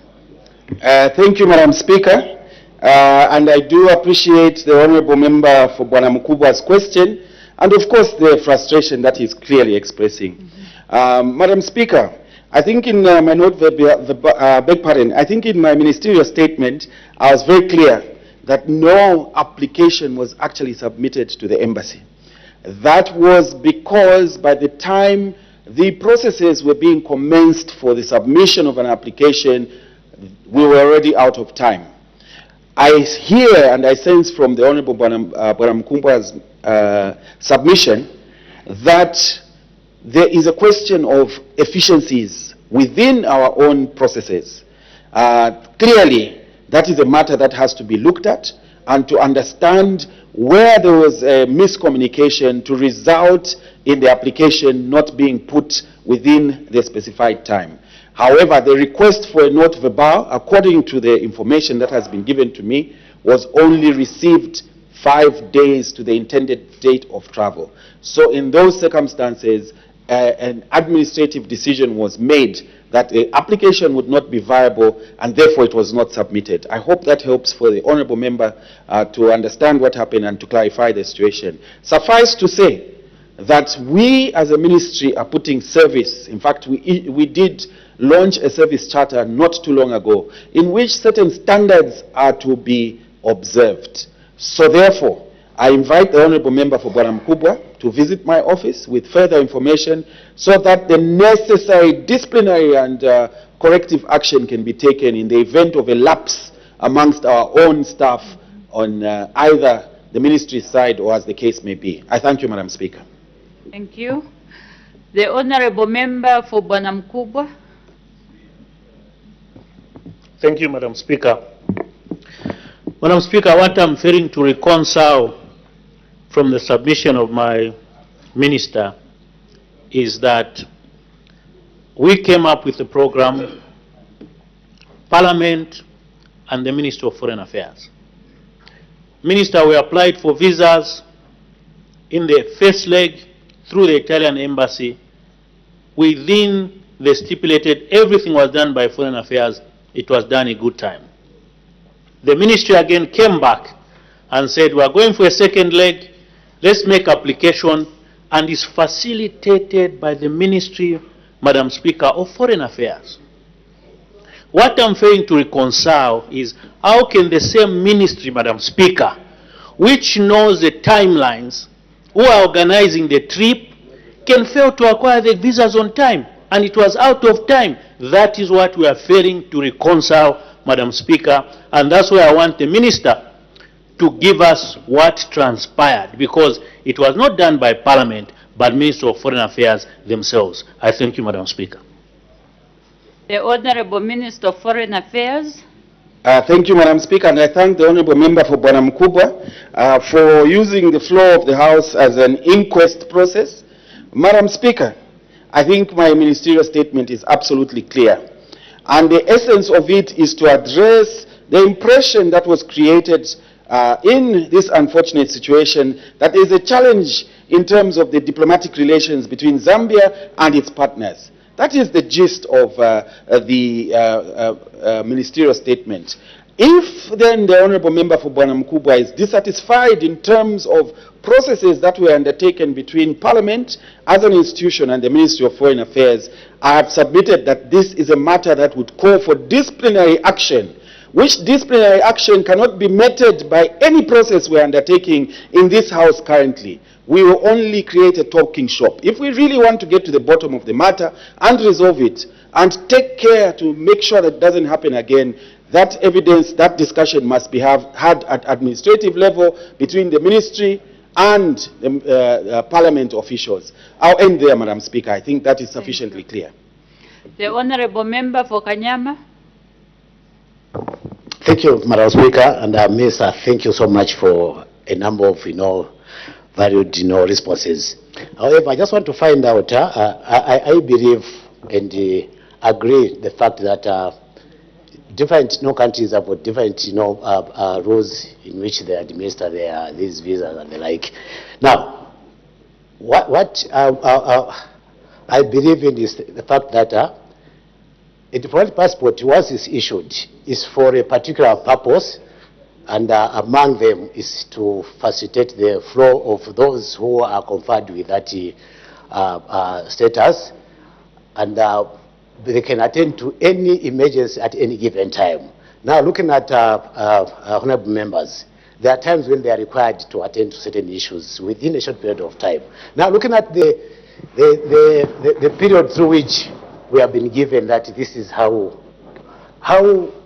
S9: Thank you, Madam Speaker. And I do appreciate the Honorable Member for Bwana Mkubwa's question, and of course the frustration that he's clearly expressing. Madam Speaker, I think in my note, beg pardon, I think in my ministerial statement, I was very clear that no application was actually submitted to the embassy. That was because by the time the processes were being commenced for the submission of an application, we were already out of time. I hear and I sense from the Honorable Bwana Mkubwa's submission that there is a question of efficiencies within our own processes. Clearly, that is a matter that has to be looked at, and to understand where there was a miscommunication to result in the application not being put within the specified time. However, the request for a note verbal, according to the information that has been given to me, was only received 5 days to the intended date of travel. So in those circumstances, an administrative decision was made that the application would not be viable, and therefore it was not submitted. I hope that helps for the Honourable Member to understand what happened and to clarify the situation. Suffice to say that we as a ministry are putting service. In fact, we did launch a service charter not too long ago in which certain standards are to be observed. So therefore, I invite the Honourable Member for Bwana Mkubwa to visit my office with further information so that the necessary disciplinary and corrective action can be taken in the event of a lapse amongst our own staff on either the ministry side or as the case may be. I thank you, Madam Speaker.
S5: Thank you. The Honorable Member for Bwana Mkubwa.
S12: Thank you, Madam Speaker. Madam Speaker, what I'm failing to reconcile from the submission of my minister is that we came up with a program, Parliament and the Ministry of Foreign Affairs. Minister, we applied for visas in the first leg through the Italian embassy. Within the stipulated, everything was done by Foreign Affairs. It was done in good time. The ministry again came back and said, we are going for a second leg. Let's make application, and is facilitated by the Ministry, Madam Speaker, of Foreign Affairs. What I'm failing to reconcile is how can the same ministry, Madam Speaker, which knows the timelines, who are organizing the trip, can fail to acquire the visas on time, and it was out of time. That is what we are failing to reconcile, Madam Speaker, and that's why I want the minister to give us what transpired, because it was not done by Parliament, but Ministry of Foreign Affairs themselves. I thank you, Madam Speaker.
S5: The Honorable Minister of Foreign Affairs.
S9: Thank you, Madam Speaker, and I thank the Honourable Member for Bwana Mkubwa for using the floor of the House as an inquest process. Madam Speaker, I think my ministerial statement is absolutely clear. And the essence of it is to address the impression that was created in this unfortunate situation that there is a challenge in terms of the diplomatic relations between Zambia and its partners. That is the gist of the ministerial statement. If then the Honorable Member for Bwana Mkubwa is dissatisfied in terms of processes that were undertaken between Parliament as an institution and the Ministry of Foreign Affairs, I have submitted that this is a matter that would call for disciplinary action, which disciplinary action cannot be meted by any process we are undertaking in this House currently. We will only create a talking shop. If we really want to get to the bottom of the matter and resolve it and take care to make sure that it doesn't happen again, that evidence, that discussion must be had at administrative level between the ministry and the Parliament officials. I'll end there, Madam Speaker. I think that is sufficiently clear.
S5: The Honorable Member for Kanyama.
S13: Thank you, Madam Speaker, and Minister, thank you so much for a number of, valued, responses. However, I just want to find out, I believe and agree the fact that different countries have got different rules in which they administer these visas and the like. Now, what I believe in is the fact that a diplomatic passport, once it's issued, is for a particular purpose, and among them is to facilitate the flow of those who are conferred with that status, and they can attend to any emergency at any given time. Now, looking at honorable members, there are times when they are required to attend to certain issues within a short period of time. Now, looking at the period through which we have been given, that this is how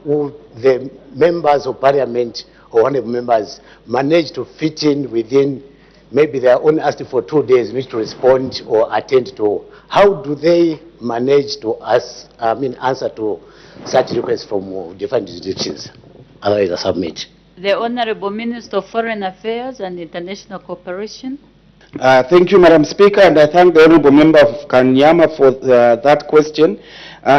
S13: will the members of Parliament or honorable members manage to fit in within, maybe they are only asked for 2 days in which to respond or attend to. How do they manage to answer to such requests from different jurisdictions? Otherwise, I submit.
S5: The Honorable Minister of Foreign Affairs and International Cooperation.
S9: Thank you, Madam Speaker, and I thank the Honourable Member of Kanyama for that question.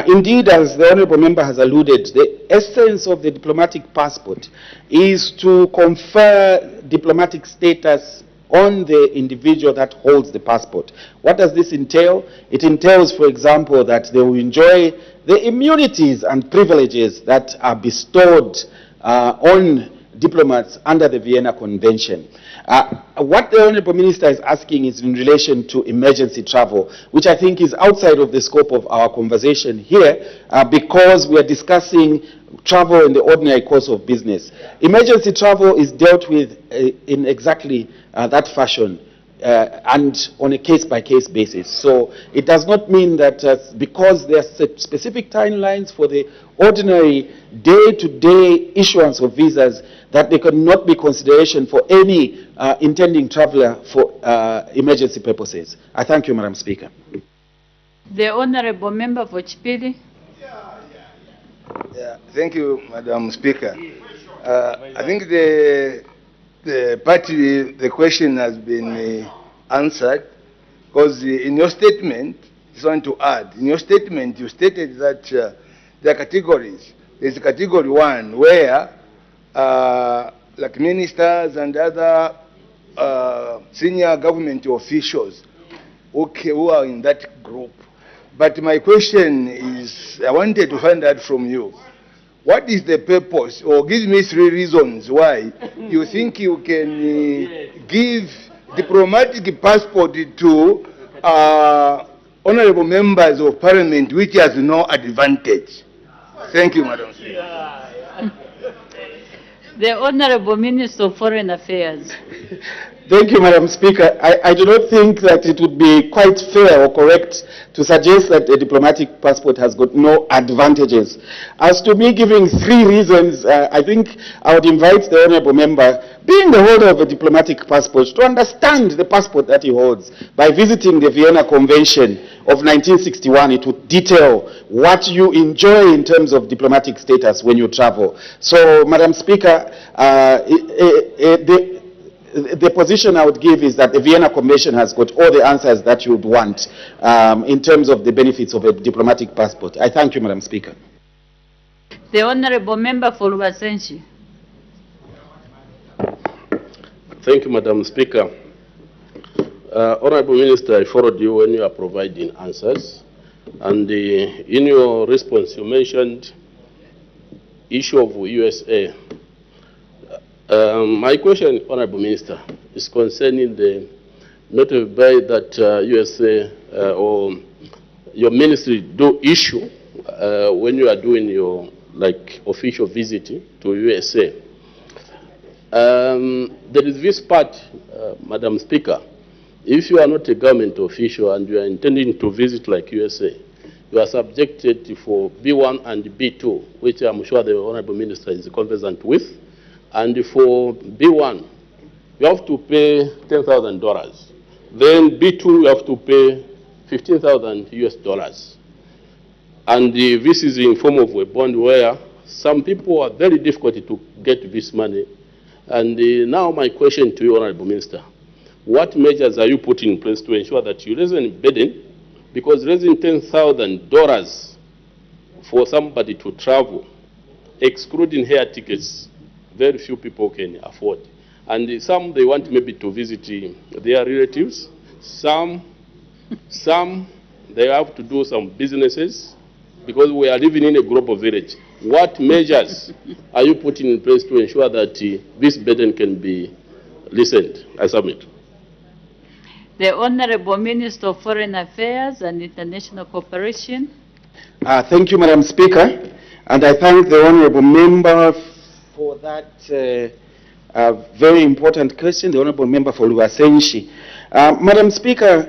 S9: Indeed, as the Honourable Member has alluded, the essence of the diplomatic passport is to confer diplomatic status on the individual that holds the passport. What does this entail? It entails, for example, that they will enjoy the immunities and privileges that are bestowed on diplomats under the Vienna Convention. What the Honourable Minister is asking is in relation to emergency travel, which I think is outside of the scope of our conversation here, because we are discussing travel in the ordinary course of business. Emergency travel is dealt with in exactly that fashion, and on a case-by-case basis. So it does not mean that because there are specific timelines for the ordinary day-to-day issuance of visas, that there cannot be consideration for any intending traveler for emergency purposes. I thank you, Madam Speaker.
S5: The Honorable Member for Chipili.
S11: Thank you, Madam Speaker. I think the question has been answered, because in your statement, I just want to add, in your statement you stated that there are categories. There's category 1 where like ministers and other senior government officials who are in that group. But my question is, I wanted to find out from you, what is the purpose, or give me 3 reasons why you think you can give diplomatic passport to honorable members of Parliament which has no advantage? Thank you, Madam Speaker.
S5: The Honorable Minister of Foreign Affairs.
S9: Thank you, Madam Speaker. I do not think that it would be quite fair or correct to suggest that a diplomatic passport has got no advantages. As to me giving 3 reasons, I think I would invite the Honourable Member, being the holder of a diplomatic passport, to understand the passport that he holds by visiting the Vienna Convention of 1961. It would detail what you enjoy in terms of diplomatic the position I would give is that the Vienna Convention has got all the answers that you would want in terms of the benefits of a diplomatic passport. I thank you, Madam Speaker.
S5: The Honorable Member for Luwasenshi.
S14: Thank you, Madam Speaker. Honorable Minister, I followed you when you are providing answers. And in your response, you mentioned issue of USA. My question, Honorable Minister, is concerning the notice that USA or your ministry do issue when you are doing your official visit to USA. There is this part, Madam Speaker, if you are not a government official and you are intending to visit USA, you are subjected for B1 and B2, which I'm sure the Honorable Minister is conversant with. And for B1, you have to pay $10,000. Then B2, you have to pay $15,000 US. And this is in form of a bond where some people are very difficult to get this money. And now my question to you, Honorable Minister, what measures are you putting in place to ensure that you raise any burden? Because raising $10,000 for somebody to travel, excluding air tickets, very few people can afford. And some, they want maybe to visit their relatives. Some, they have to do some businesses because we are living in a global village. What measures are you putting in place to ensure that this burden can be listened? I submit.
S5: The Honorable Minister of Foreign Affairs and International Cooperation.
S9: Thank you, Madam Speaker. And I thank the Honorable Member for that very important question, the Honorable Member for Luwasenshi. Madam Speaker,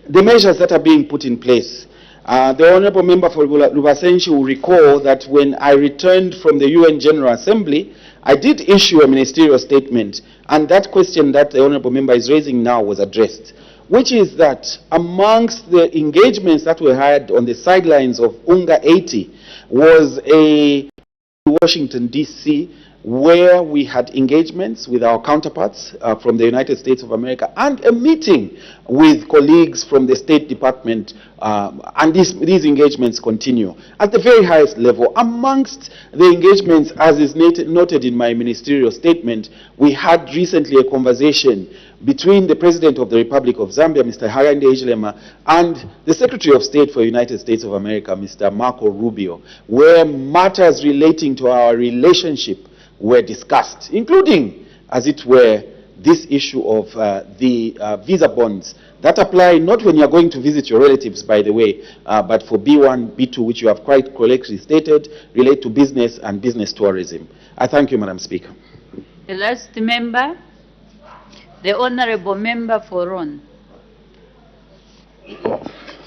S9: the measures that are being put in place, the Honorable Member for Luwasenshi will recall that when I returned from the UN General Assembly, I did issue a ministerial statement, and that question that the Honorable Member is raising now was addressed, which is that amongst the engagements that were had on the sidelines of UNGA 80 was a Washington, D.C., where we had engagements with our counterparts from the United States of America and a meeting with colleagues from the State Department, and these engagements continue at the very highest level. Amongst the engagements, as is noted in my ministerial statement, we had recently a conversation between the President of the Republic of Zambia, Mr. Hakainde Hichilema, and the Secretary of State for the United States of America, Mr. Marco Rubio, where matters relating to our relationship were discussed, including, as it were, this issue of the visa bonds that apply not when you're going to visit your relatives, by the way, but for B1, B2, which you have quite correctly stated, relate to business and business tourism. I thank you, Madam Speaker.
S5: The last member, the Honorable Member for Ron.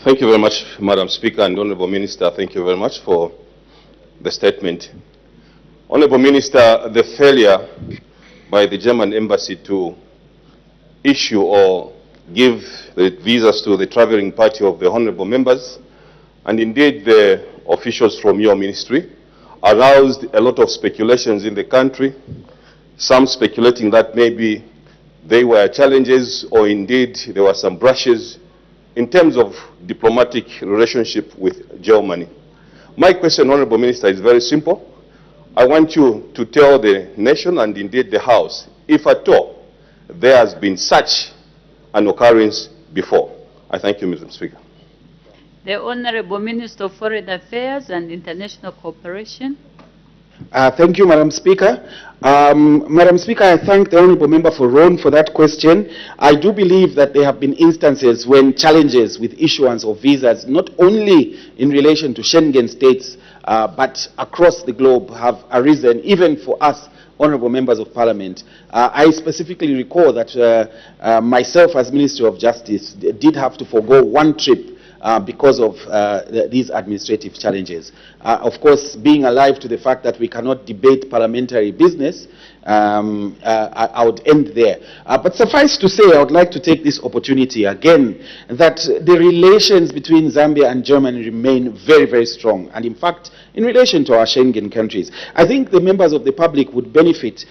S15: Thank you very much, Madam Speaker, and Honorable Minister, thank you very much for the statement. Honorable Minister, the failure by the German embassy to issue or give the visas to the traveling party of the honorable members, and indeed the officials from your ministry, aroused a lot of speculations in the country, some speculating that maybe there were challenges or indeed there were some brushes in terms of diplomatic relationship with Germany. My question, Honorable Minister, is very simple. I want you to tell the nation and indeed the House, if at all there has been such an occurrence before. I thank you, Mr. Speaker.
S5: The Honorable Minister of Foreign Affairs and International Cooperation.
S9: Thank you, Madam Speaker. Madam Speaker, I thank the Honourable Member for Ron for that question. I do believe that there have been instances when challenges with issuance of visas, not only in relation to Schengen states, but across the globe have arisen, even for us, Honourable Members of Parliament. I specifically recall that myself as Minister of Justice did have to forego one trip because of these administrative challenges. Of course, being alive to the fact that we cannot debate parliamentary business, I would end there. But suffice to say, I would like to take this opportunity again that the relations between Zambia and Germany remain very, very strong. And in fact, in relation to our Schengen countries. I think the members of the public would benefit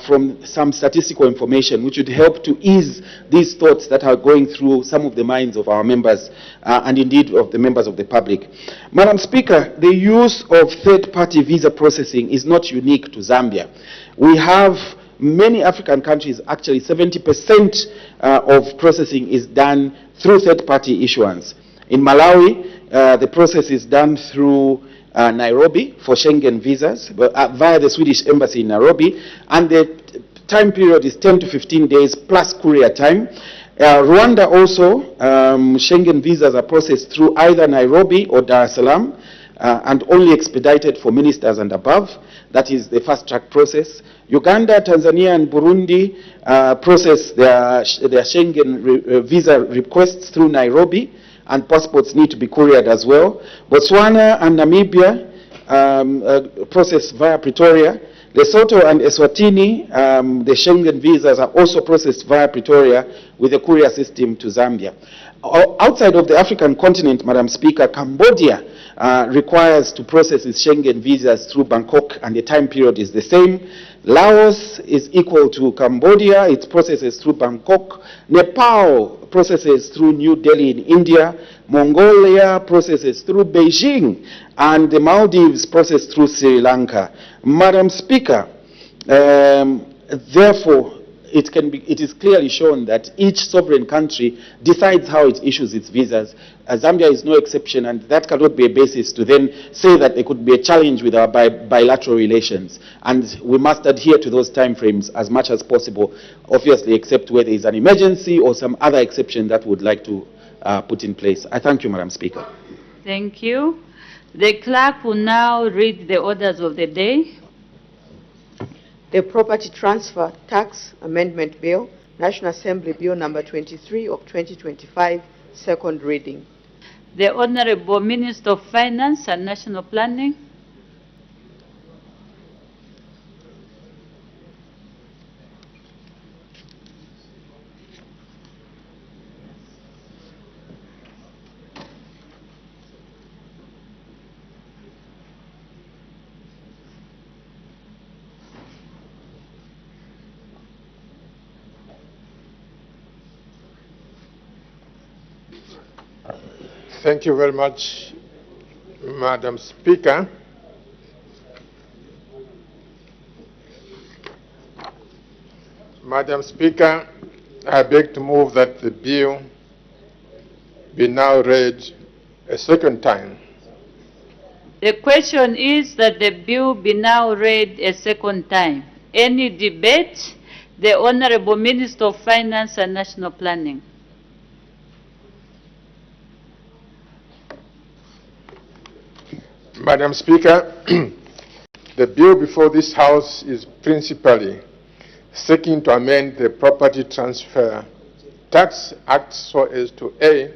S9: from some statistical information which would help to ease these thoughts that are going through some of the minds of our members and indeed of the members of the public. Madam Speaker, the use of third-party visa processing is not unique to Zambia. We have many African countries, actually 70% of processing is done through third-party issuance. In Malawi, the process is done through Nairobi for Schengen visas via the Swedish embassy in Nairobi, and the time period is 10 to 15 days plus courier time. Rwanda also, Schengen visas are processed through either Nairobi or Dar es Salaam and only expedited for ministers and above. That is the fast-track process. Uganda, Tanzania, and Burundi process their Schengen visa requests through Nairobi, and passports need to be couriered as well. Botswana and Namibia process via Pretoria. Lesotho and Eswatini, the Schengen visas are also processed via Pretoria with a courier system to Zambia. Outside of the African continent, Madam Speaker, Cambodia requires to process its Schengen visas through Bangkok, and the time period is the same. Laos is equal to Cambodia, it processes through Bangkok. Nepal processes through New Delhi in India. Mongolia processes through Beijing, and the Maldives process through Sri Lanka. Madam Speaker, therefore, it is clearly shown that each sovereign country decides how it issues its visas. Zambia is no exception, and that cannot be a basis to then say that there could be a challenge with our bilateral relations. And we must adhere to those timeframes as much as possible, obviously, except where there is an emergency or some other exception that we would like to put in place. I thank you, Madam Speaker.
S5: Thank you. The clerk will now read the orders of the day.
S16: The Property Transfer Tax Amendment Bill, National Assembly Bill number 23 of 2025, second reading.
S5: The Honorable Minister of Finance and National Planning.
S17: Thank you very much, Madam Speaker. Madam Speaker, I beg to move that the bill be now read a second time.
S5: The question is that the bill be now read a second time. Any debate? The Honorable Minister of Finance and National Planning.
S17: Madam Speaker, the bill before this House is principally seeking to amend the Property Transfer Tax Act so as to A,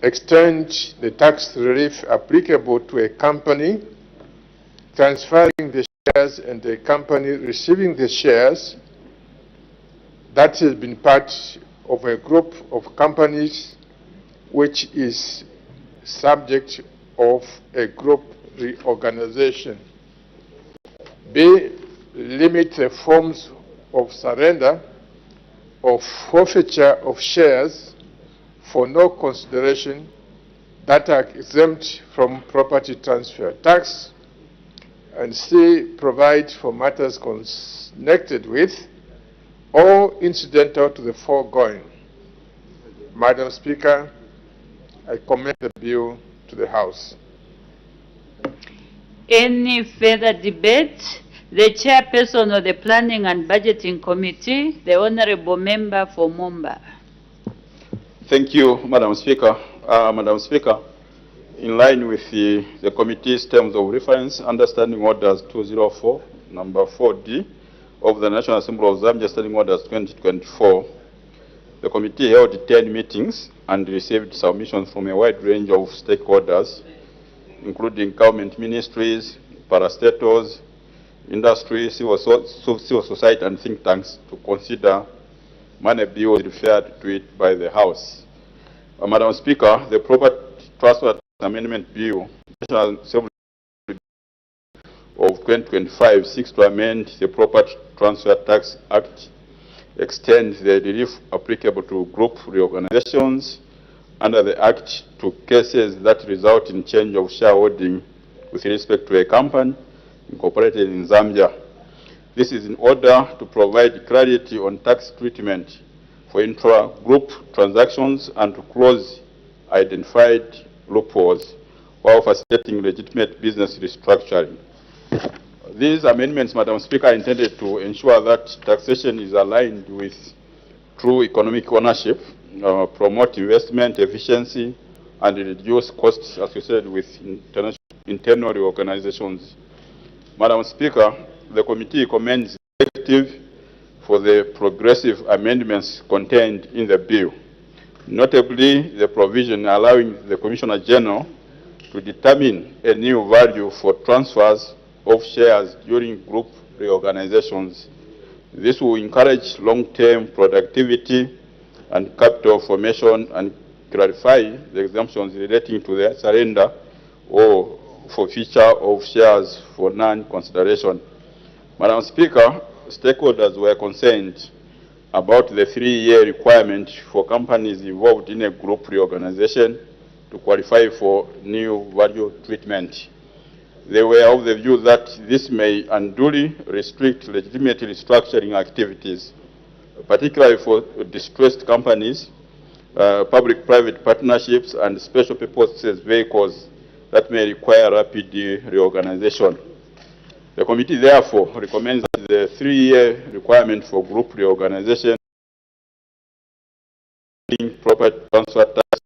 S17: extend the tax relief applicable to a company transferring the shares and a company receiving the shares that has been part of a group of companies which is subject of a group reorganization. B, limit the forms of surrender or forfeiture of shares for no consideration that are exempt from property transfer tax. And C, provide for matters connected with or incidental to the foregoing. Madam Speaker, I commend the bill to the House.
S5: Any further debate? The chairperson of the Planning and Budgeting Committee, the Honorable Member for Momba.
S15: Thank you, Madam Speaker. Madam Speaker, in line with the committee's terms of reference, understanding orders 204, number 4D of the National Assembly of Zambia, standing orders 2024, the committee held 10 meetings and received submissions from a wide range of stakeholders, including government ministries, parastatals, industry, civil society, and think tanks to consider money bills referred to it by the House. Madam Speaker, the Property Transfer Amendment Bill, National Assembly
S18: of 2025 seeks to amend the Property Transfer Tax Act, extend the relief applicable to group reorganizations under the Act to cases that result in change of shareholding with respect to a company incorporated in Zambia. This is in order to provide clarity on tax treatment for intra-group transactions and to close identified loopholes while facilitating legitimate business restructuring. These amendments, Madam Speaker, are intended to ensure that taxation is aligned with true economic ownership, promote investment efficiency, and reduce costs associated with internal reorganizations. Madam Speaker, the committee commends the executive for the progressive amendments contained in the bill, notably the provision allowing the Commissioner General to determine a new value for transfers of shares during group reorganizations. This will encourage long-term productivity and capital formation and clarify the exemptions relating to the surrender or forfeiture of shares for non-consideration. Madam Speaker, stakeholders were concerned about the 3-year requirement for companies involved in a group reorganization to qualify for new value treatment. They were of the view that this may unduly restrict legitimate restructuring activities, particularly for distressed companies, public-private partnerships, and special purposes vehicles that may require rapid reorganization. The committee therefore recommends that the 3-year requirement for group reorganization property transfer tax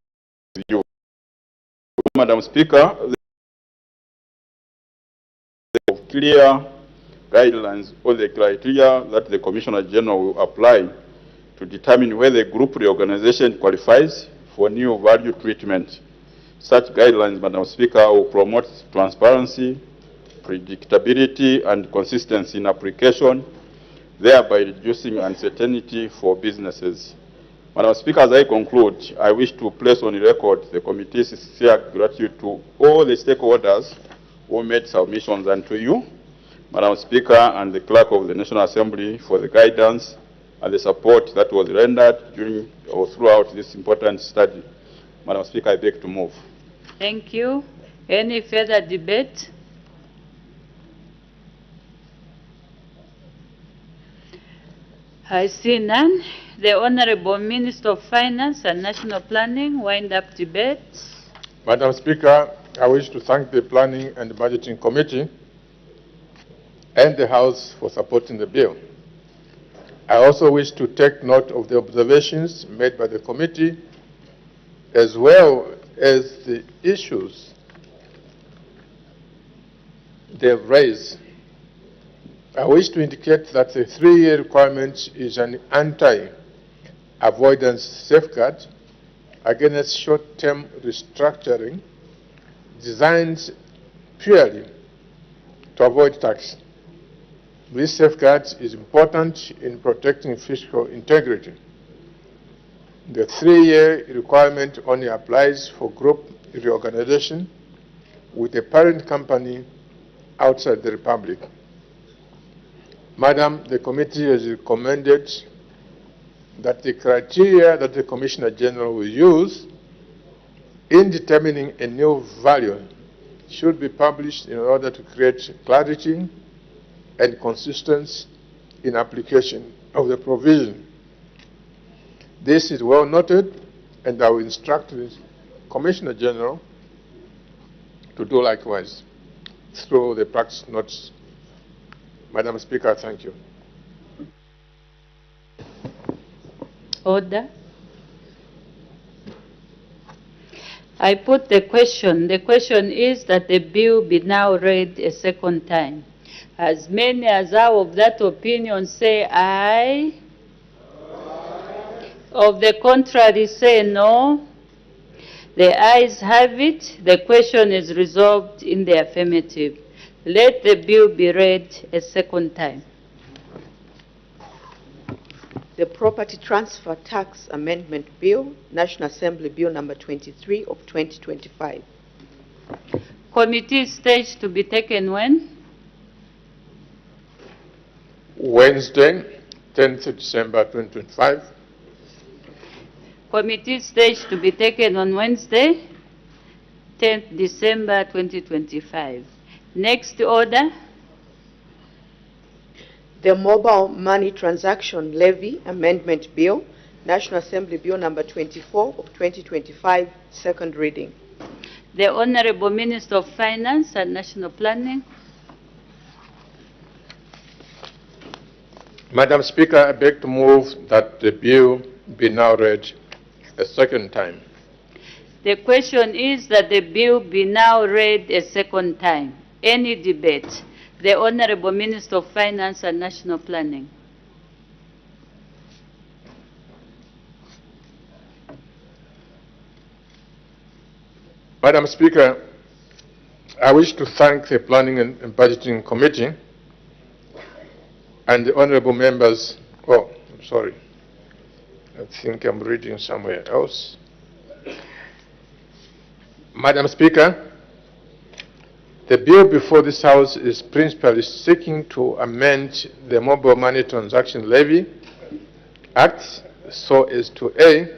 S18: review. Madam Speaker, of clear guidelines on the criteria that the Commissioner General will apply to determine whether a group reorganization qualifies for new value treatment. Such guidelines, Madam Speaker, will promote transparency, predictability, and consistency in application, thereby reducing uncertainty for businesses. Madam Speaker, as I conclude, I wish to place on record the committee's sincere gratitude to all the stakeholders who made submissions, and to you, Madam Speaker, and the Clerk of the National Assembly for the guidance and the support that was rendered during or throughout this important study. Madam Speaker, I beg to move.
S5: Thank you. Any further debate? I see none. The Honorable Minister of Finance and National Planning, wind-up debate.
S17: Madam Speaker, I wish to thank the Planning and Budgeting Committee and the House for supporting the bill. I also wish to take note of the observations made by the committee as well as the issues they've raised. I wish to indicate that the 3-year requirement is an anti-avoidance safeguard against short-term restructuring designed purely to avoid tax. This safeguard is important in protecting fiscal integrity. The 3-year requirement only applies for group reorganization with a parent company outside the Republic. Madam, the committee has recommended that the criteria that the Commissioner General will use in determining a new value should be published in order to create clarity and consistency in application of the provision. This is well noted, and I will instruct the Commissioner General to do likewise through the practice notes. Madam Speaker, thank you.
S5: Order. I put the question. The question is that the bill be now read a second time. As many as are of that opinion say aye. Of the contrary say no. The ayes have it. The question is resolved in the affirmative. Let the bill be read a second time.
S16: The Property Transfer Tax Amendment Bill, National Assembly Bill number 23 of 2025.
S5: Committee stage to be taken when?
S17: Wednesday, 10th December 2025.
S5: Committee stage to be taken on Wednesday, 10th December 2025. Next order.
S16: The Mobile Money Transaction Levy Amendment Bill, National Assembly Bill number 24 of 2025, second reading.
S5: The Honorable Minister of Finance and National Planning.
S17: Madam Speaker, I beg to move that the bill be now read a second time.
S5: The question is that the bill be now read a second time. Any debate? The Honorable Minister of Finance and National Planning.
S17: Madam Speaker, I wish to thank the Planning and Budgeting Committee and the honorable members. Oh, I'm sorry. I think I'm reading somewhere else. Madam Speaker, the bill before this House is principally seeking to amend the Mobile Money Transaction Levy Act so as to A,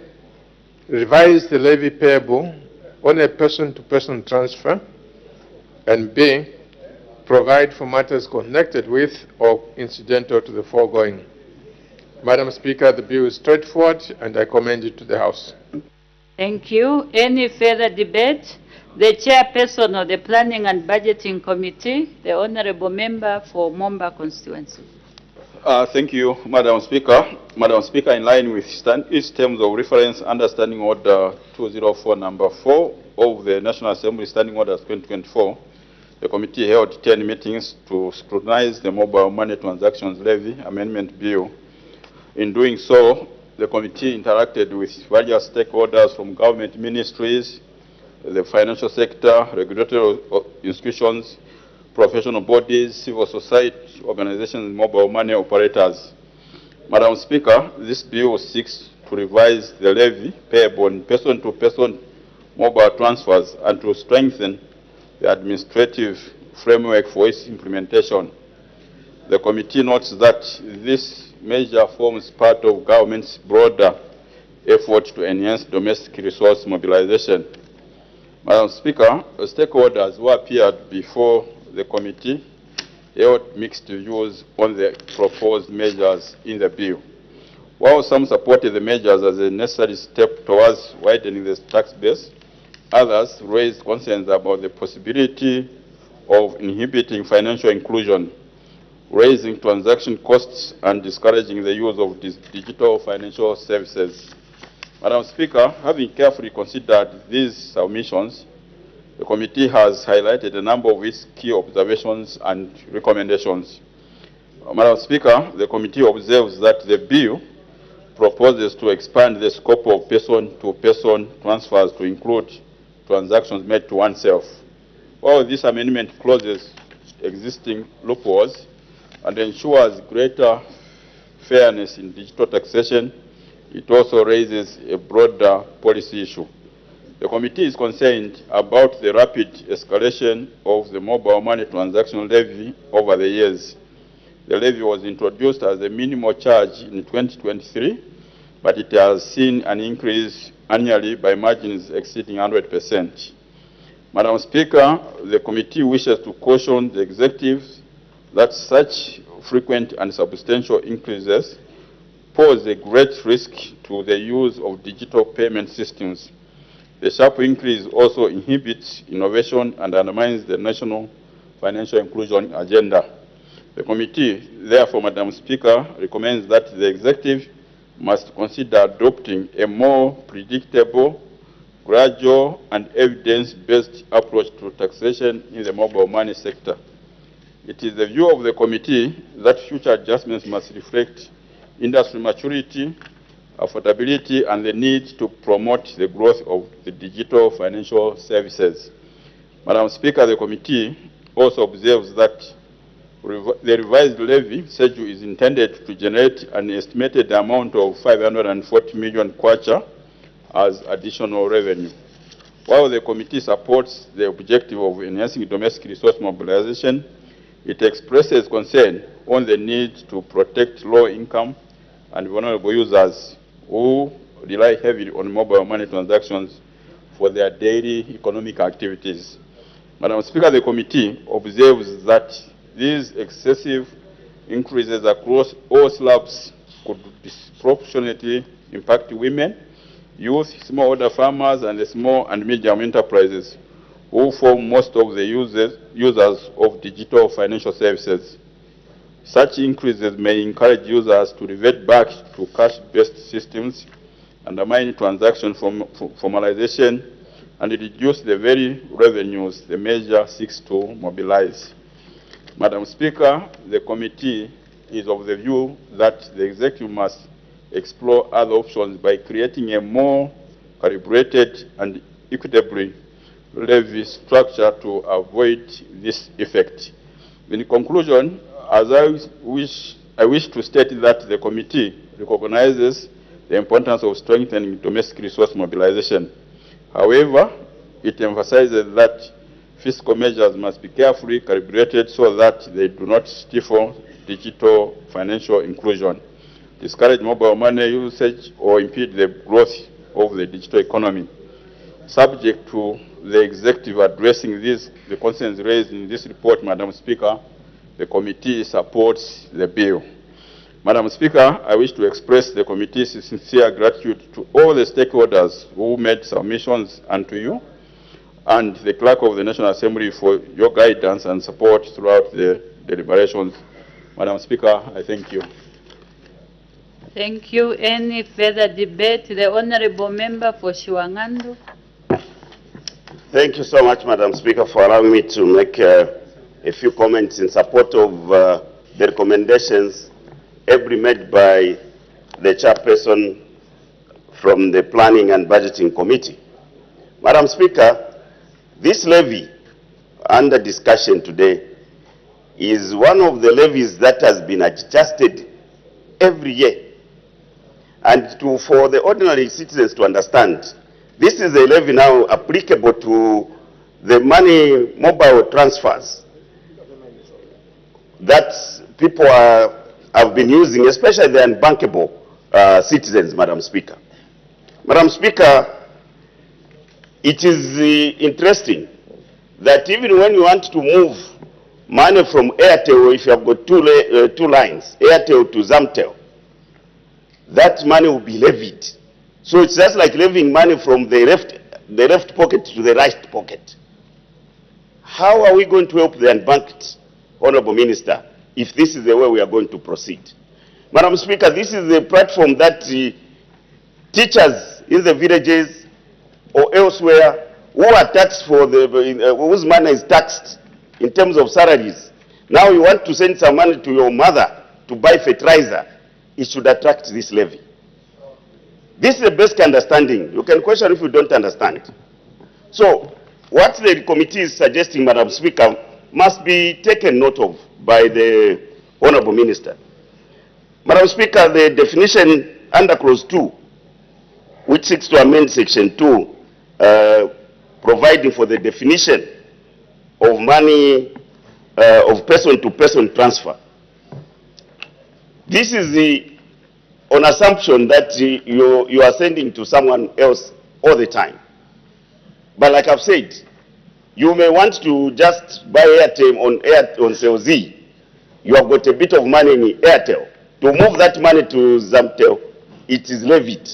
S17: revise the levy payable on a person-to-person transfer, and B, provide for matters connected with or incidental to the foregoing. Madam Speaker, the bill is straightforward and I commend it to the House.
S5: Thank you. Any further debate? The chairperson of the Planning and Budgeting Committee, the Honorable Member for Momba constituency.
S18: Thank you, Madam Speaker. Madam Speaker, in line with its terms of reference, Understanding Order 204, number 4 of the National Assembly Standing Orders 2024, the committee held 10 meetings to scrutinize the Mobile Money Transactions Levy Amendment Bill. In doing so, the committee interacted with various stakeholders from government ministries, the financial sector, regulatory institutions, professional bodies, civil society organizations, mobile money operators. Madam Speaker, this bill seeks to revise the levy payable on person-to-person mobile transfers and to strengthen the administrative framework for its implementation. The committee notes that this measure forms part of government's broader effort to enhance domestic resource mobilization. Madam Speaker, stakeholders who appeared before the committee held mixed views on the proposed measures in the bill. While some supported the measures as a necessary step towards widening the tax base, others raised concerns about the possibility of inhibiting financial inclusion, raising transaction costs, and discouraging the use of digital financial services. Madam Speaker, having carefully considered these submissions, the committee has highlighted a number of its key observations and recommendations. Madam Speaker, the committee observes that the bill proposes to expand the scope of person-to-person transfers to include transactions made to oneself. While this amendment closes existing loopholes and ensures greater fairness in digital taxation, it also raises a broader policy issue. The committee is concerned about the rapid escalation of the mobile money transaction levy over the years. The levy was introduced as a minimal charge in 2023, but it has seen an increase annually by margins exceeding 100%. Madam Speaker, the committee wishes to caution the executive that such frequent and substantial increases pose a great risk to the use of digital payment systems. The sharp increase also inhibits innovation and undermines the national financial inclusion agenda. The committee, therefore, Madam Speaker, recommends that the executive must consider adopting a more predictable, gradual, and evidence-based approach to taxation in the mobile money sector. It is the view of the committee that future adjustments must reflect industry maturity, affordability, and the need to promote the growth of the digital financial services. Madam Speaker, the committee also observes that the revised levy schedule is intended to generate an estimated amount of 540 million kwacha as additional revenue. While the committee supports the objective of enhancing domestic resource mobilization, It expresses concern on the need to protect low-income and vulnerable users who rely heavily on mobile money transactions for their daily economic activities. Madam Speaker, the committee observes that these excessive increases across all slabs could disproportionately impact women, youth, smallholder farmers, and the small and medium enterprises who form most of the users of digital financial services. Such increases may encourage users to revert back to cash-based systems, undermine transaction formalization, and reduce the very revenues the measure seeks to mobilize. Madam Speaker, the committee is of the view that the executive must explore other options by creating a more calibrated and equitably levy structure to avoid this effect. In conclusion, I wish to state that the committee recognizes the importance of strengthening domestic resource mobilization. However, it emphasizes that fiscal measures must be carefully calibrated so that they do not stifle digital financial inclusion, discourage mobile money usage, or impede the growth of the digital economy. Subject to the executive addressing the concerns raised in this report, Madam Speaker, the committee supports the bill. Madam Speaker, I wish to express the committee's sincere gratitude to all the stakeholders who made submissions and to you, and the Clerk of the National Assembly for your guidance and support throughout the deliberations. Madam Speaker, I thank you.
S5: Thank you. Any further debate? The Honorable Member for Shiwangandu.
S6: Thank you so much, Madam Speaker, for allowing me to make a few comments in support of the recommendations ably made by the chairperson from the Planning and Budgeting Committee. Madam Speaker, this levy under discussion today is one of the levies that has been adjusted every year. And for the ordinary citizens to understand, this is a levy now applicable to the money mobile transfers that people have been using, especially the unbankable citizens, Madam Speaker. Madam Speaker, it is interesting that even when you want to move money from Airtel, if you have got two lines, Airtel to Zamtel, that money will be levied. So it's just like levying money from the left pocket to the right pocket. How are we going to help the unbanked, Honorable Minister, if this is the way we are going to proceed? Madam Speaker, this is the platform that teachers in the villages or elsewhere who are taxed for whose money is taxed in terms of salaries. Now you want to send some money to your mother to buy fertilizer, it should attract this levy. This is the basic understanding. You can question if you don't understand. So what the committee is suggesting, Madam Speaker, must be taken note of by the Honorable Minister. Madam Speaker, the definition under clause 2, which seeks to amend section 2, providing for the definition of money, of person-to-person transfer. This is on assumption that you are sending to someone else all the time. But like I've said, you may want to just buy airtime on Cell Z. You have got a bit of money in Airtel. To move that money to Zamtel, it is levied.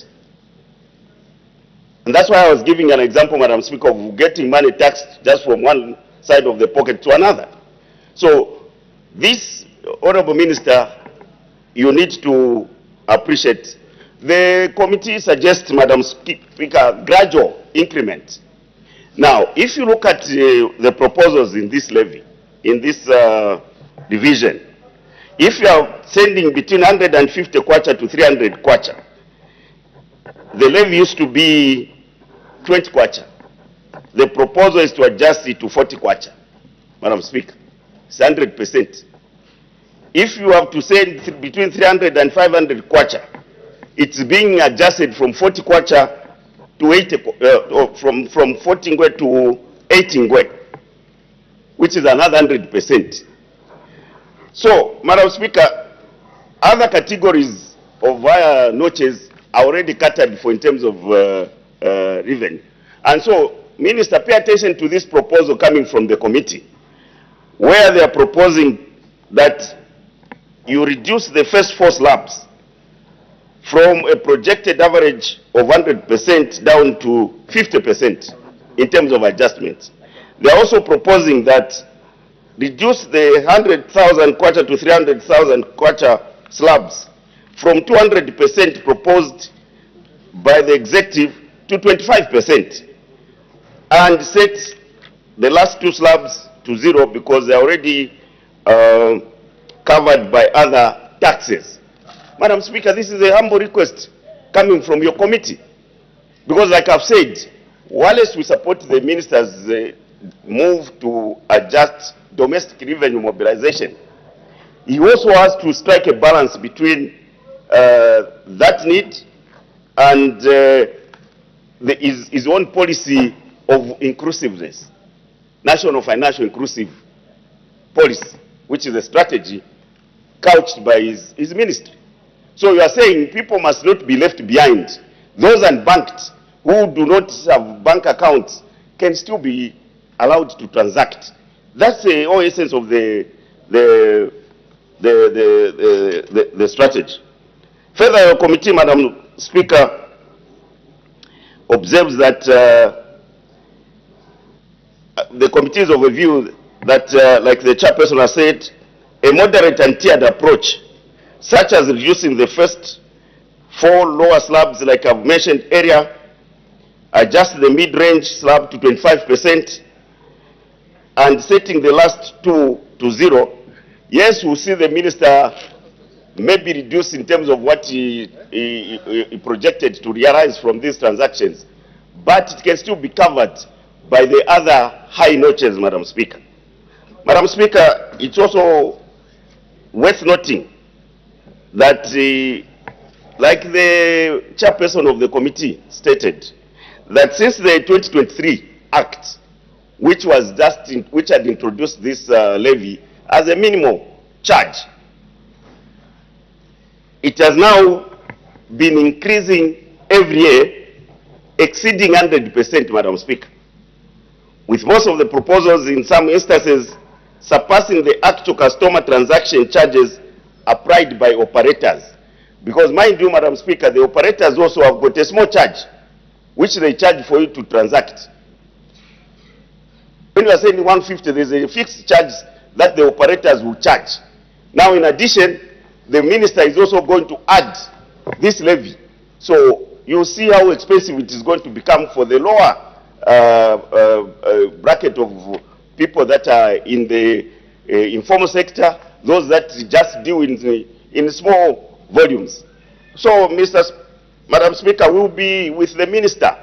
S6: And that's why I was giving an example, Madam Speaker, of getting money taxed just from one side of the pocket to another. So this, Honorable Minister, you need to appreciate. The committee suggests, Madam Speaker, gradual increment. Now, if you look at the proposals in this levy, in this division, if you are sending between 150 kwacha to 300 kwacha, the levy used to be 20 kwacha. The proposal is to adjust it to 40 kwacha, Madam Speaker. It's 100%. If you have to send between 300 and 500 kwacha, it's being adjusted from 40 kwacha to 80, from 40 ngwe to 80 ngwe, which is another 100%. So, Madam Speaker, other categories of notches are already catered for in terms of revenue. And so, Minister, pay attention to this proposal coming from the committee, where they are proposing that you reduce the first 4 slabs from a projected average of 100% down to 50% in terms of adjustments. They are also proposing that reduce the 100,000 kwacha to 300,000 kwacha slabs from 200% proposed by the executive to 25%, and set the last 2 slabs to 0 because they are already covered by other taxes. Madam Speaker, this is a humble request coming from your committee, because like I've said, whilst we support the minister's move to adjust domestic revenue mobilization, he also has to strike a balance between that need and his own policy of inclusiveness, national financial inclusive policy, which is a strategy couched by his ministry. So you are saying people must not be left behind. Those unbanked who do not have bank accounts can still be allowed to transact. That's the whole essence of the strategy. Further, your committee, Madam Speaker, observes that the committee is of a view that, like the chairperson has said, a moderate and tiered approach, such as reducing the first 4 lower slabs, like I've mentioned earlier, adjust the mid-range slab to 25%, and setting the last 2 to 0. Yes, we'll see the minister maybe reduce in terms of what he projected to realize from these transactions, but it can still be covered by the other high notches, Madam Speaker. Madam Speaker, it's also worth noting that, like the chairperson of the committee stated, that since the 2023 Act, which had introduced this levy as a minimum charge, it has now been increasing every year, exceeding 100%, Madam Speaker, with most of the proposals in some instances surpassing the actual customer transaction charges applied by operators. Because mind you, Madam Speaker, the operators also have got a small charge, which they charge for you to transact. When you are saying 150, there's a fixed charge that the operators will charge. Now, in addition, the minister is also going to add this levy. So you see how expensive it is going to become for the lower bracket of people that are in the informal sector, those that just deal in small volumes. So, Madam Speaker, we'll be with the minister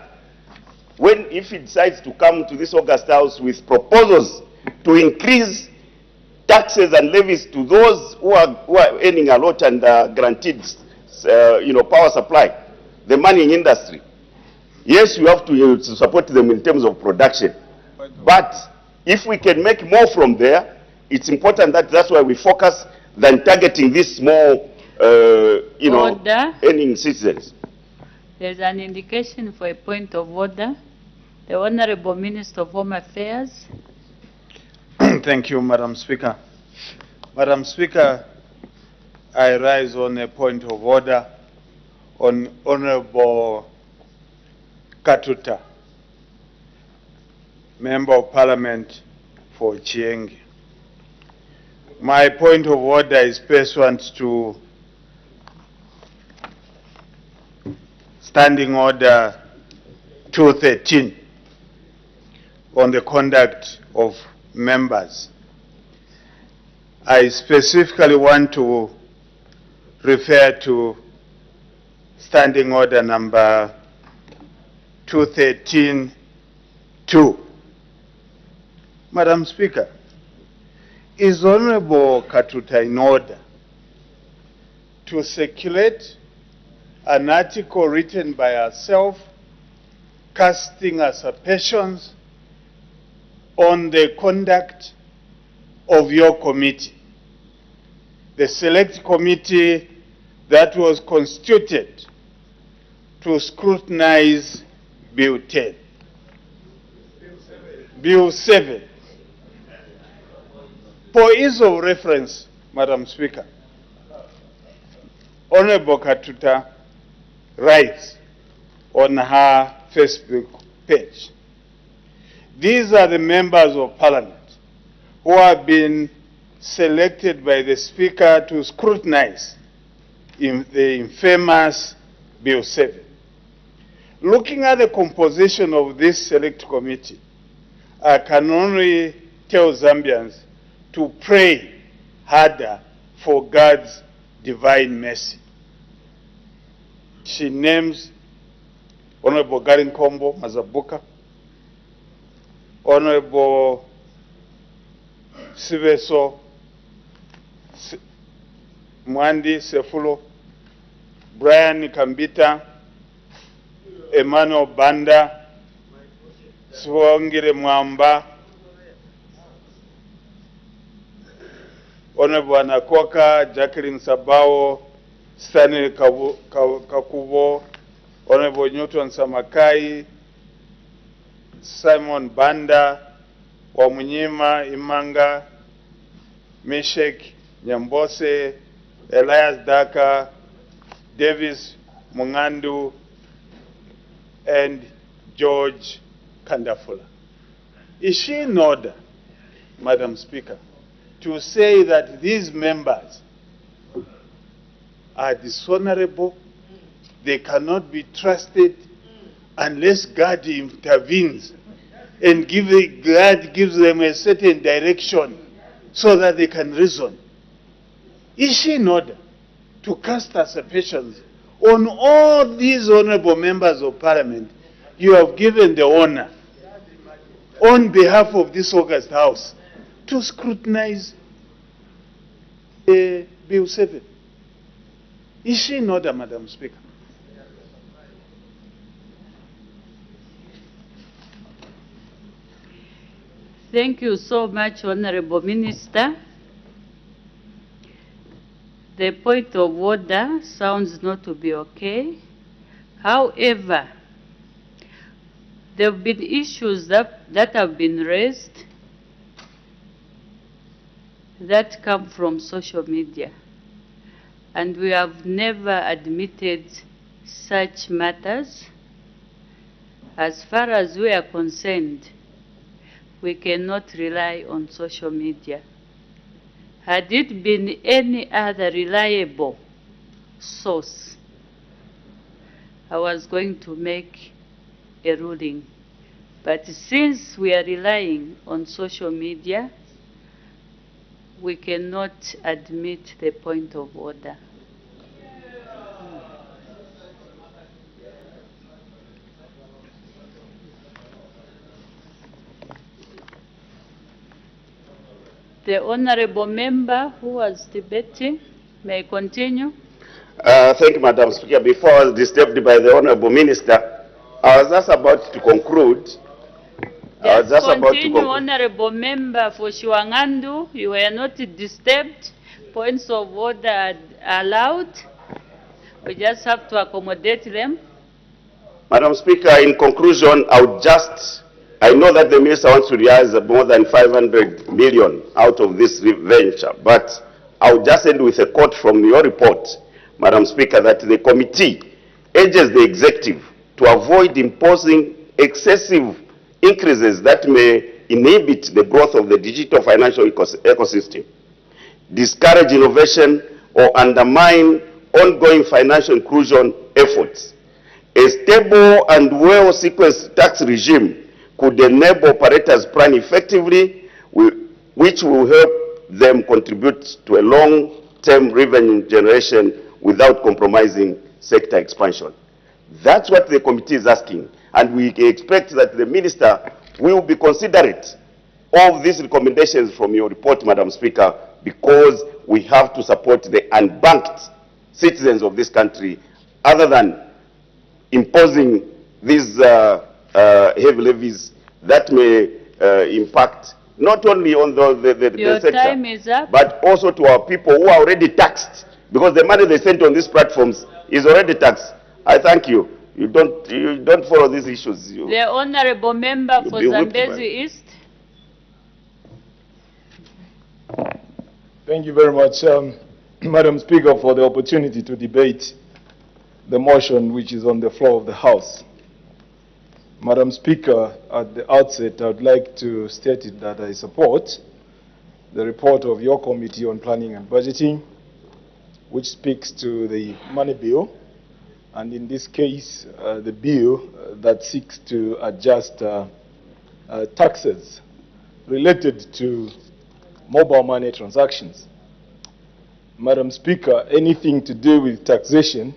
S6: if he decides to come to this August House with proposals to increase taxes and levies to those who are earning a lot and guaranteed, power supply, the mining industry. Yes, you have to support them in terms of production, but if we can make more from there, it's important that's why we focus than targeting these small, earning citizens.
S5: There's an indication for a point of order. The Honorable Minister of Home Affairs.
S19: Thank you, Madam Speaker. Madam Speaker, I rise on a point of order on Honorable Katuta, Member of Parliament for Chiengi. My point of order is pursuant to Standing Order 213 on the conduct of members. I specifically want to refer to Standing Order number 213-2. Madam Speaker, is Honorable Katuta in order to circulate an article written by herself casting aspersions on the conduct of your committee, the select committee that was constituted to scrutinize Bill 10. Bill 7. For ease of reference, Madam Speaker, Honorable Katuta writes on her Facebook page, these are the members of Parliament who have been selected by the Speaker to scrutinize in the infamous Bill 7. Looking at the composition of this select committee, I can only tell Zambians to pray harder for God's divine mercy. She names Honorable Garin Kombo Mazabuka, Honorable Siveso Mwandi Sefulo, Brian Kambita, Emmanuel Banda, Swangire Mwamba, Honorable Anakoka, Jacqueline Sabao, Stanley Kakubo, Honorable Newton Samakai, Simon Banda, Wamunyima Imanga, Meshek Nyambose, Elias Daka, Davis Mungandu, and George Kandafula. Is she in order, Madam Speaker, to say that these members are dishonorable, they cannot be trusted unless God intervenes and God gives them a certain direction so that they can reason? Is she in order to cast aspersions on all these honorable members of Parliament you have given the honor on behalf of this August House to scrutinize Bill 7? Is she in order, Madam Speaker?
S5: Thank you so much, Honorable Minister. The point of order sounds not to be okay. However, there have been issues that have been raised that come from social media, and we have never admitted such matters. As far as we are concerned, we cannot rely on social media. Had it been any other reliable source, I was going to make a ruling. But since we are relying on social media, we cannot admit the point of order. The honorable member who was debating may continue.
S6: Thank you, Madam Speaker. Before I was disturbed by the honorable minister, I was just about to conclude.
S5: Continue, honorable member for Shiwangandu. You were not disturbed. Points of order are allowed. We just have to accommodate them.
S6: Madam Speaker, in conclusion, I know that the minister wants to realize more than 500 million out of this venture, but I will just end with a quote from your report, Madam Speaker, that the committee urges the executive to avoid imposing excessive increases that may inhibit the growth of the digital financial ecosystem, discourage innovation, or undermine ongoing financial inclusion efforts. A stable and well-sequenced tax regime could enable operators plan effectively, which will help them contribute to a long-term revenue generation without compromising sector expansion. That's what the committee is asking, and we expect that the minister will be considerate of these recommendations from your report, Madam Speaker, because we have to support the unbanked citizens of this country, other than imposing these heavy levies that may impact not only on the
S5: Your
S6: sector,
S5: time is up.
S6: but also to our people who are already taxed, because the money they sent on these platforms is already taxed. I thank you. You don't follow these issues.
S5: The honorable member for
S6: be whipped,
S5: Zambezi East.
S20: Thank you very much, Madam Speaker, for the opportunity to debate the motion which is on the floor of the House. Madam Speaker, at the outset, I would like to state it that I support the report of your Committee on Planning and Budgeting, which speaks to the money bill, and in this case, the bill that seeks to adjust taxes related to mobile money transactions. Madam Speaker, anything to do with taxation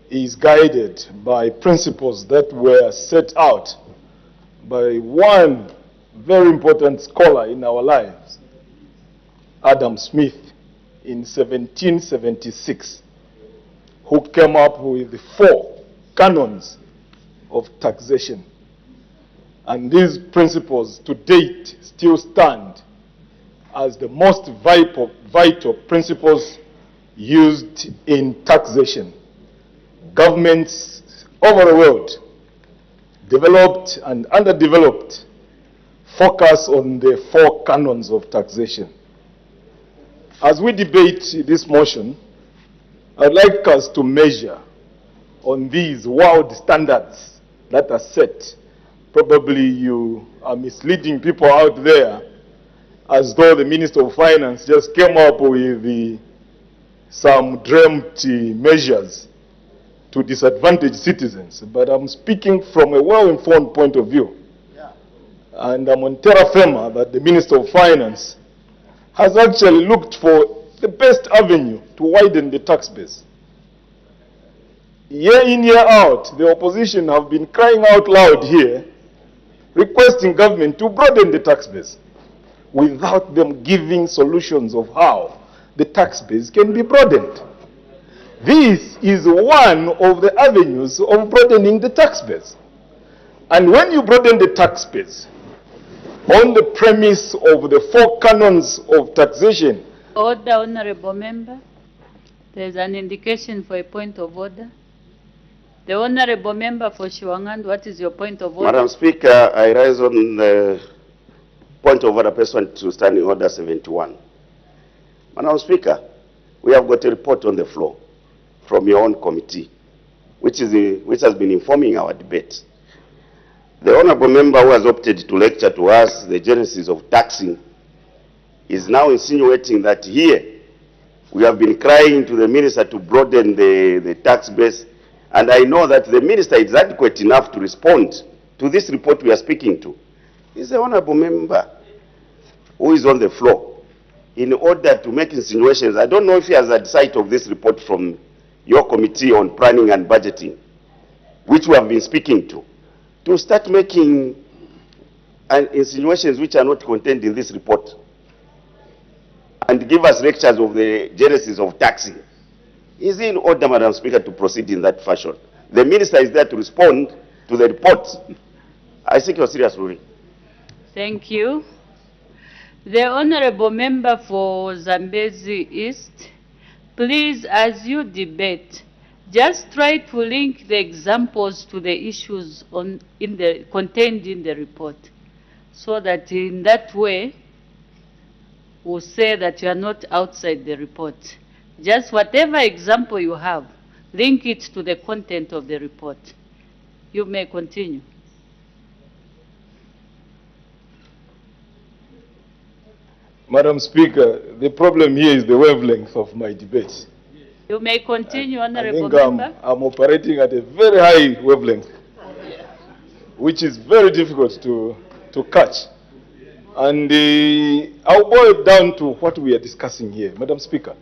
S20: is guided by principles that were set out by one very important scholar in our lives, Adam Smith, in 1776, who came up with the 4 canons of taxation. And these principles to date still stand as the most vital principles used in taxation. Governments over the world, developed and underdeveloped, focus on the 4 canons of taxation. As we debate this motion, I'd like us to measure on these world standards that are set. Probably you are misleading people out there as though the Minister of Finance just came up with some dreamt measures to disadvantage citizens. But I'm speaking from a well-informed point of view. And I'm on terra firma that the Minister of Finance has actually looked for the best avenue to widen the tax base. Year in, year out, the opposition have been crying out loud here, requesting government to broaden the tax base, without them giving solutions of how the tax base can be broadened. This is one of the avenues of broadening the tax base. And when you broaden the tax base on the premise of the 4 canons of taxation.
S5: Order, honorable member. There's an indication for a point of order. The honorable member for Shiwangand, what is your point of order?
S6: Madam Speaker, I rise on the point of order pursuant to Standing Order 71. Madam Speaker, we have got a report on the floor from your own committee, which has been informing our debate. The honorable member who has opted to lecture to us the genesis of taxing is now insinuating that here we have been crying to the minister to broaden the tax base, and I know that the minister is adequate enough to respond to this report we are speaking to. Is the honorable member who is on the floor in order to make insinuations. I don't know if he has had sight of this report from your Committee on Planning and Budgeting, which we have been speaking to start making insinuations which are not contained in this report and give us lectures of the genesis of taxing. Is it in order, Madam Speaker, to proceed in that fashion? The minister is there to respond to the report. I seek your serious ruling.
S5: Thank you. The honorable member for Zambezi East, please, as you debate, just try to link the examples to the issues contained in the report, so that in that way we'll say that you are not outside the report. Just whatever example you have, link it to the content of the report. You may continue.
S20: Madam Speaker, the problem here is the wavelength of my debate.
S5: You may continue, honorable
S20: I think
S5: member.
S20: I'm operating at a very high wavelength, which is very difficult to catch. And I'll boil it down to what we are discussing here, Madam Speaker.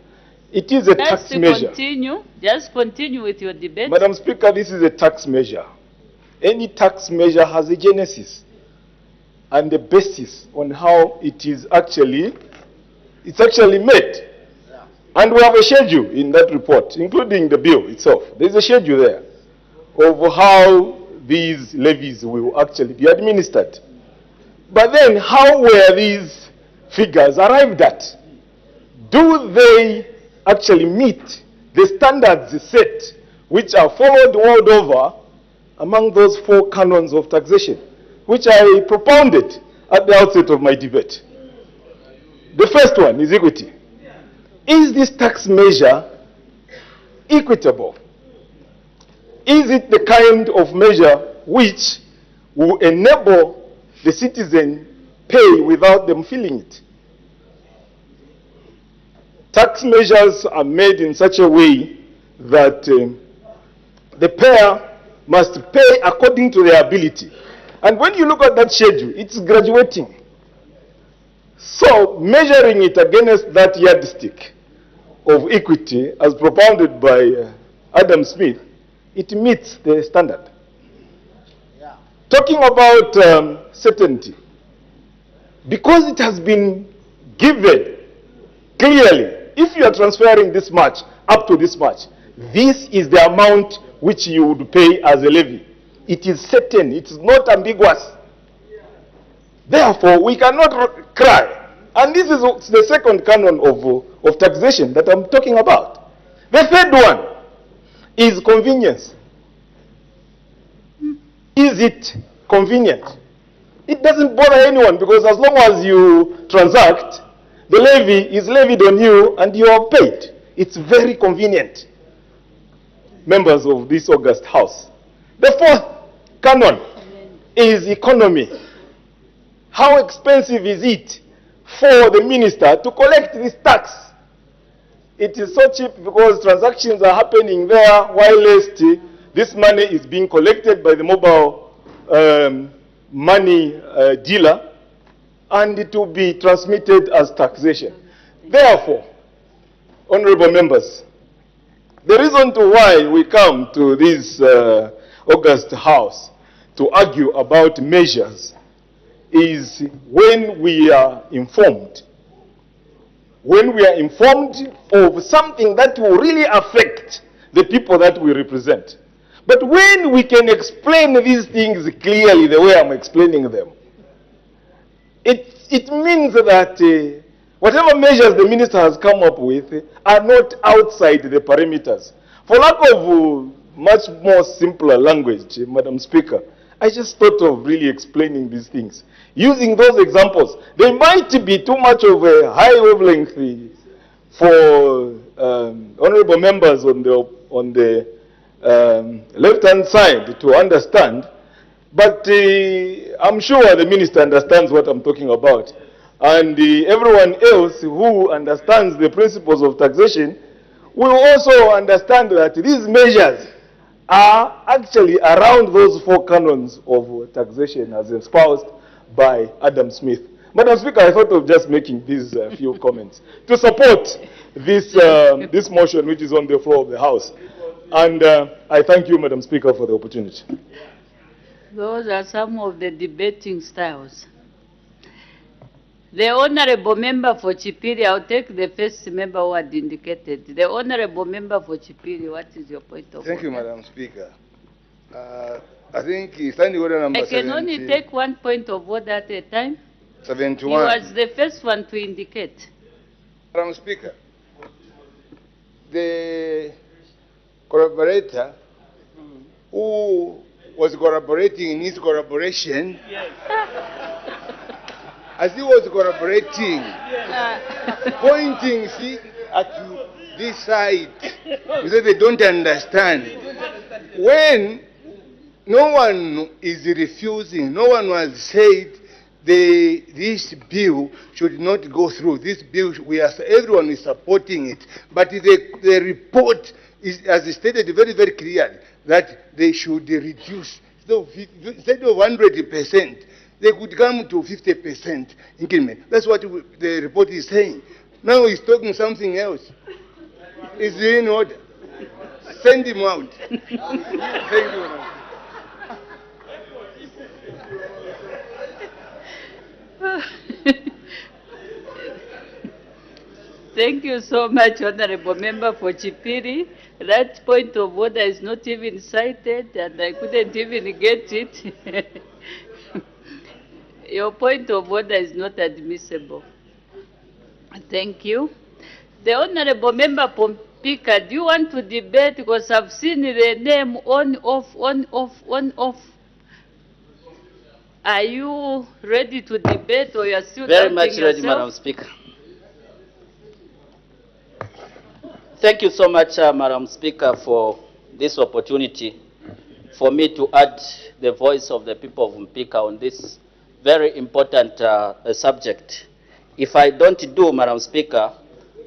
S20: It is a tax measure.
S5: Just continue with your debate.
S20: Madam Speaker, this is a tax measure. Any tax measure has a genesis and a basis on how it's actually made. And we have a schedule in that report, including the bill itself. There's a schedule there of how these levies will actually be administered. But then, how were these figures arrived at? Do they actually meet the standards set, which are followed world over among those 4 canons of taxation, which I propounded at the outset of my debate? The first one is equity. Is this tax measure equitable? Is it the kind of measure which will enable the citizen pay without them feeling it? Tax measures are made in such a way that the payer must pay according to their ability. And when you look at that schedule, it's graduating. So, measuring it against that yardstick of equity as propounded by Adam Smith, it meets the standard. Talking about certainty, because it has been given clearly, if you are transferring this much up to this much, this is the amount which you would pay as a levy. It is certain, it is not ambiguous. Therefore, we cannot cry. And this is the second canon of taxation that I'm talking about. The third one is convenience. Is it convenient? It doesn't bother anyone, because as long as you transact, the levy is levied on you and you are paid. It's very convenient. Members of this august house. The fourth canon is economy. How expensive is it for the minister to collect this tax? It is so cheap because transactions are happening there, while this money is being collected by the mobile money dealer, and it will be transmitted as taxation. Therefore, honorable members, the reason to why we come to this august house to argue about measures is when we are informed. When we are informed of something that will really affect the people that we represent. But when we can explain these things clearly the way I'm explaining them, it means that whatever measures the minister has come up with are not outside the parameters. For lack of much more simpler language, Madam Speaker, I just thought of really explaining these things. Using those examples, they might be too much of a high wavelength for honorable members on the left-hand side to understand, but I'm sure the minister understands what I'm talking about. And everyone else who understands the principles of taxation will also understand that these measures are actually around those 4 canons of taxation as espoused by Adam Smith. Madam Speaker, I thought of just making these few comments to support this, this motion which is on the floor of the House. And I thank you, Madam Speaker, for the opportunity.
S5: Those are some of the debating styles. The Honorable Member for Chipiri, I'll take the first member who had indicated. The Honorable Member for Chipiri, what is your point of order?
S11: Thank you, Madam Speaker. I think standing order number
S5: 17. I can only take one point of order at a time.
S11: 71.
S5: He was the first one to indicate.
S11: Madam Speaker, the collaborator who was corroborating in his corroboration, as he was corroborating, pointing at this side, because they don't understand. When no one is refusing, no one was said this bill should not go through. This bill, everyone is supporting it. But the report has stated very, very clearly that they should reduce. So instead of 100%, they could come to 50% increment. That's what the report is saying. Now he's talking something else. Is in order. Send him out. Thank you.
S5: Thank you so much, Honorable Member for Chipiri. That point of order is not even cited, and I couldn't even get it. Your point of order is not admissible. Thank you. The Honorable Member Pompika, do you want to debate? Because I've seen the name on, off, on, off, on, off. Are you ready to debate or you are still
S21: Very
S5: doubting
S21: much ready,
S5: yourself?
S21: Madam Speaker. Thank you so much, Madam Speaker, for this opportunity for me to add the voice of the people of Mpika on this very important subject. If I don't do, Madam Speaker,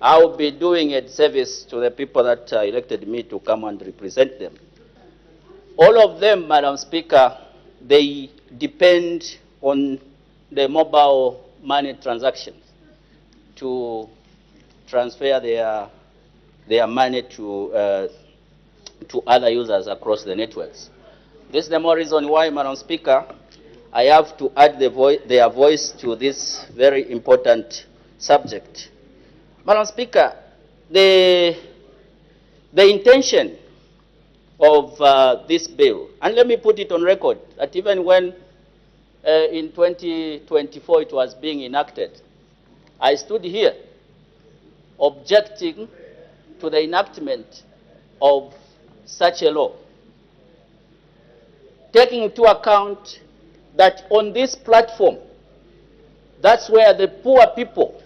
S21: I will be doing a service to the people that elected me to come and represent them. All of them, Madam Speaker, they depend on the mobile money transactions to transfer their money to other users across the networks. This is the more reason why, Madam Speaker, I have to add their voice to this very important subject. Madam Speaker, the intention of this bill, and let me put it on record, that even when in 2024 it was being enacted, I stood here objecting to the enactment of such a law, taking into account that on this platform, that's where the poor people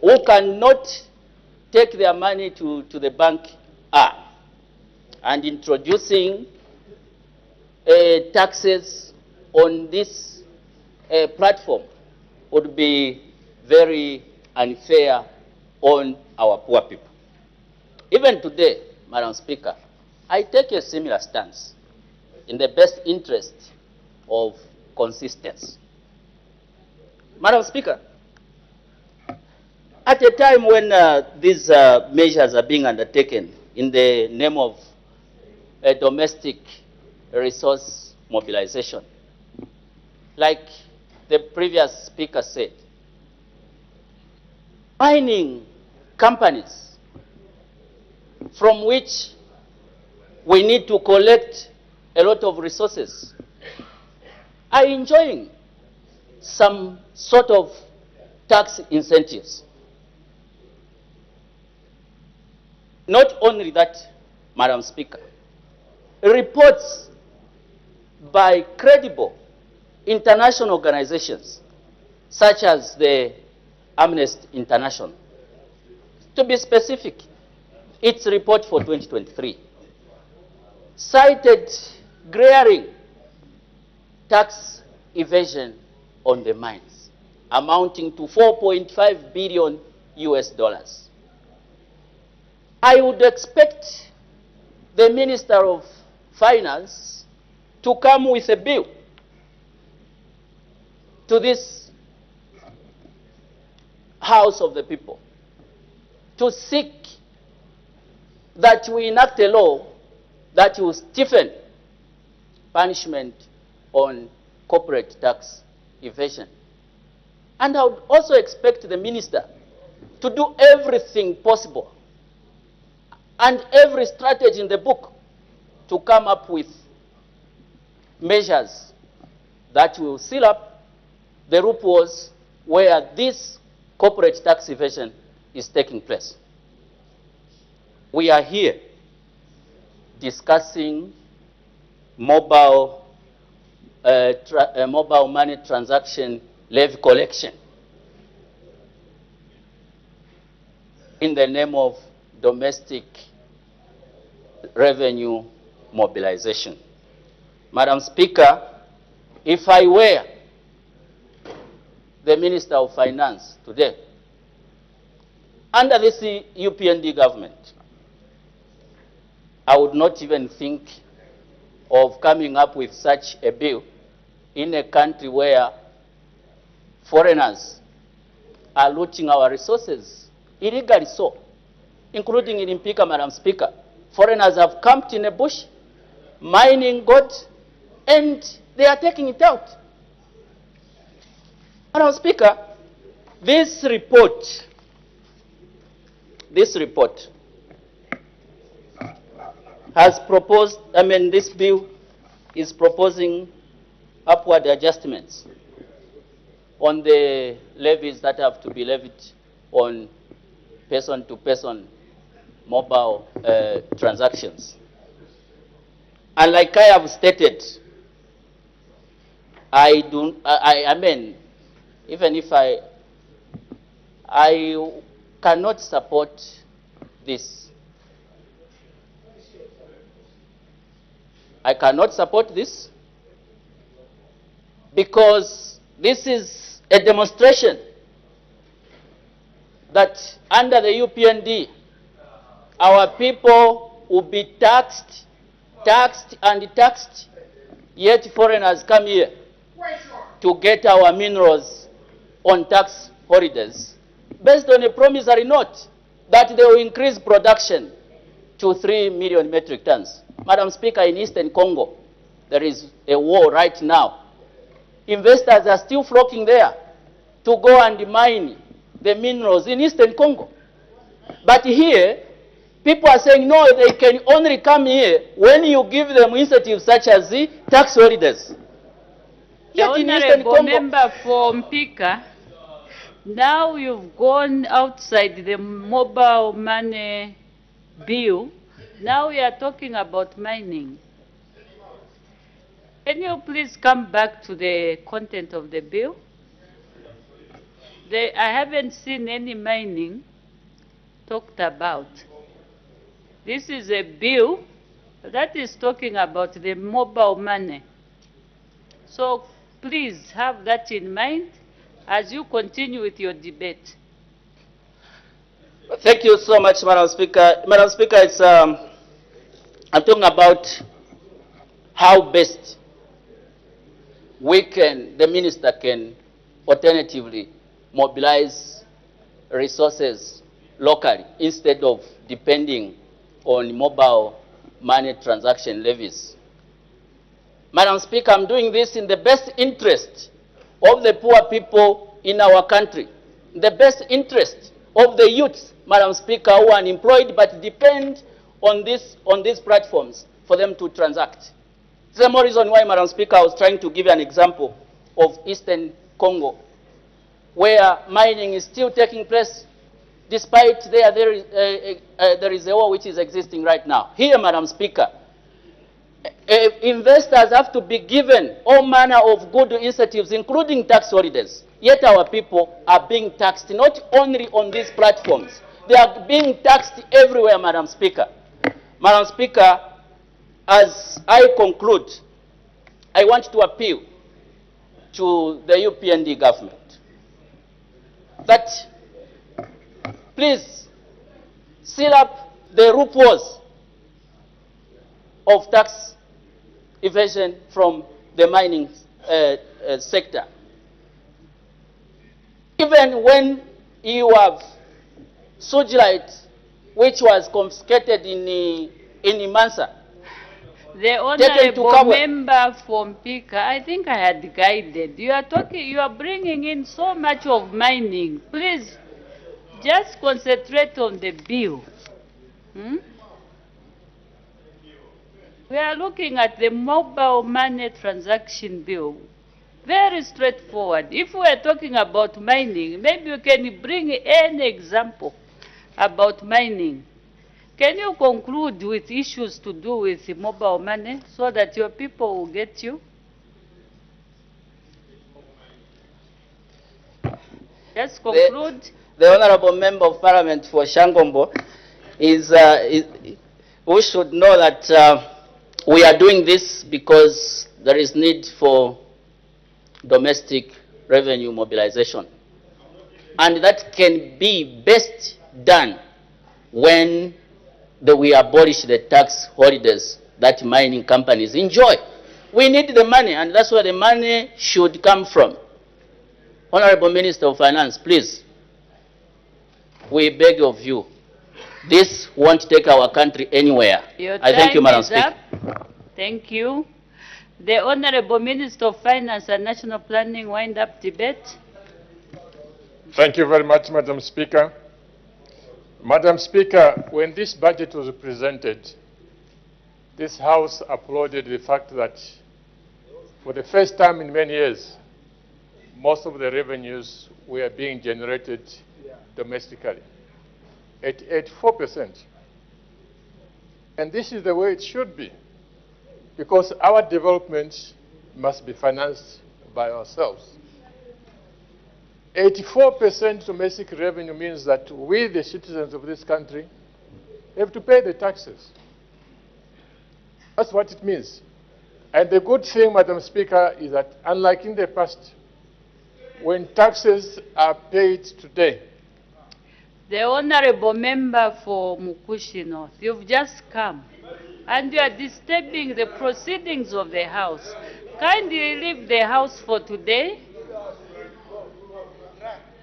S21: who cannot take their money to the bank are, and introducing taxes on this platform would be very unfair on our poor people. Even today, Madam Speaker, I take a similar stance in the best interest of consistency. Madam Speaker, at a time when these measures are being undertaken in the name of a domestic resource mobilization, like the previous speaker said, mining companies from which we need to collect a lot of resources are enjoying some sort of tax incentives. Not only that, Madam Speaker, reports by credible international organizations such as the Amnesty International, to be specific, its report for 2023 cited glaring tax evasion on the mines, amounting to $4.5 billion US. I would expect the Minister of Finance to come with a bill to this House of the People to seek that we enact a law that will stiffen punishment on corporate tax evasion. And I would also expect the minister to do everything possible and every strategy in the book to come up with measures that will seal up the loopholes where this corporate tax evasion is taking place. We are here discussing mobile money transaction levy collection in the name of domestic revenue mobilization. Madam Speaker, if I were the Minister of Finance today, under this UPND government, I would not even think of coming up with such a bill in a country where foreigners are looting our resources illegally so, including in Mpika, Madam Speaker. Foreigners have camped in a bush, mining gold, and they are taking it out. Madam Speaker, this report has proposed, this bill is proposing upward adjustments on the levies that have to be levied on person-to-person mobile transactions. And like I have stated, I mean, even if I cannot support this. I cannot support this because this is a demonstration that under the UPND, our people will be taxed, yet foreigners come here to get our minerals on tax holidays, based on a promissory note that they will increase production to 3 million metric tons. Madam Speaker, in Eastern Congo, there is a war right now. Investors are still flocking there to go and mine the minerals in Eastern Congo. But here, people are saying, no, they can only come here when you give them incentives such as the tax holidays.
S5: The Honorable Member for Mpika, now you've gone outside the mobile money bill. Now we are talking about mining. Can you please come back to the content of the bill? I haven't seen any mining talked about. This is a bill that is talking about the mobile money. So please have that in mind as you continue with your debate.
S21: Thank you so much, Madam Speaker. Madam Speaker, it's, I'm talking about how best the minister can alternatively mobilize resources locally instead of depending on mobile money transaction levies. Madam Speaker, I'm doing this in the best interest of the poor people in our country, the best interest of the youths, Madam Speaker, who are unemployed but depend on these platforms for them to transact. This is the more reason why, Madam Speaker, I was trying to give you an example of Eastern Congo, where mining is still taking place despite there is a war which is existing right now. Here, Madam Speaker, investors have to be given all manner of good incentives, including tax holidays. Yet our people are being taxed not only on these platforms, they are being taxed everywhere, Madam Speaker. Madam Speaker, as I conclude, I want to appeal to the UPND government that please seal up the loopholes of tax evasion from the mining sector. Even when you have sojilite, which was confiscated in Mansa,
S5: the Honorable Member from Pika, I think I had guided. You are bringing in so much of mining. Please, just concentrate on the bill. We are looking at the mobile money transaction bill. Very straightforward. If we are talking about mining, maybe you can bring any example about mining. Can you conclude with issues to do with the mobile money so that your people will get you? Just conclude.
S21: The Honorable Member of Parliament for Shangombo we should know that we are doing this because there is need for domestic revenue mobilization. And that can be best done when we abolish the tax holidays that mining companies enjoy. We need the money, and that's where the money should come from. Honorable Minister of Finance, please, we beg of you, this won't take our country anywhere. I thank you, Madam Speaker.
S5: Thank you. The Honorable Minister of Finance and National Planning wind up debate.
S17: Thank you very much, Madam Speaker. Madam Speaker, when this budget was presented, this House applauded the fact that for the first time in many years, most of the revenues were being generated domestically at 84%. And this is the way it should be, because our development must be financed by ourselves. 84% domestic revenue means that we, the citizens of this country, have to pay the taxes. That's what it means. And the good thing, Madam Speaker, is that unlike in the past, when taxes are paid today,
S5: the Honorable Member for Mukushi North, you've just come and you are disturbing the proceedings of the House. Kindly leave the House for today.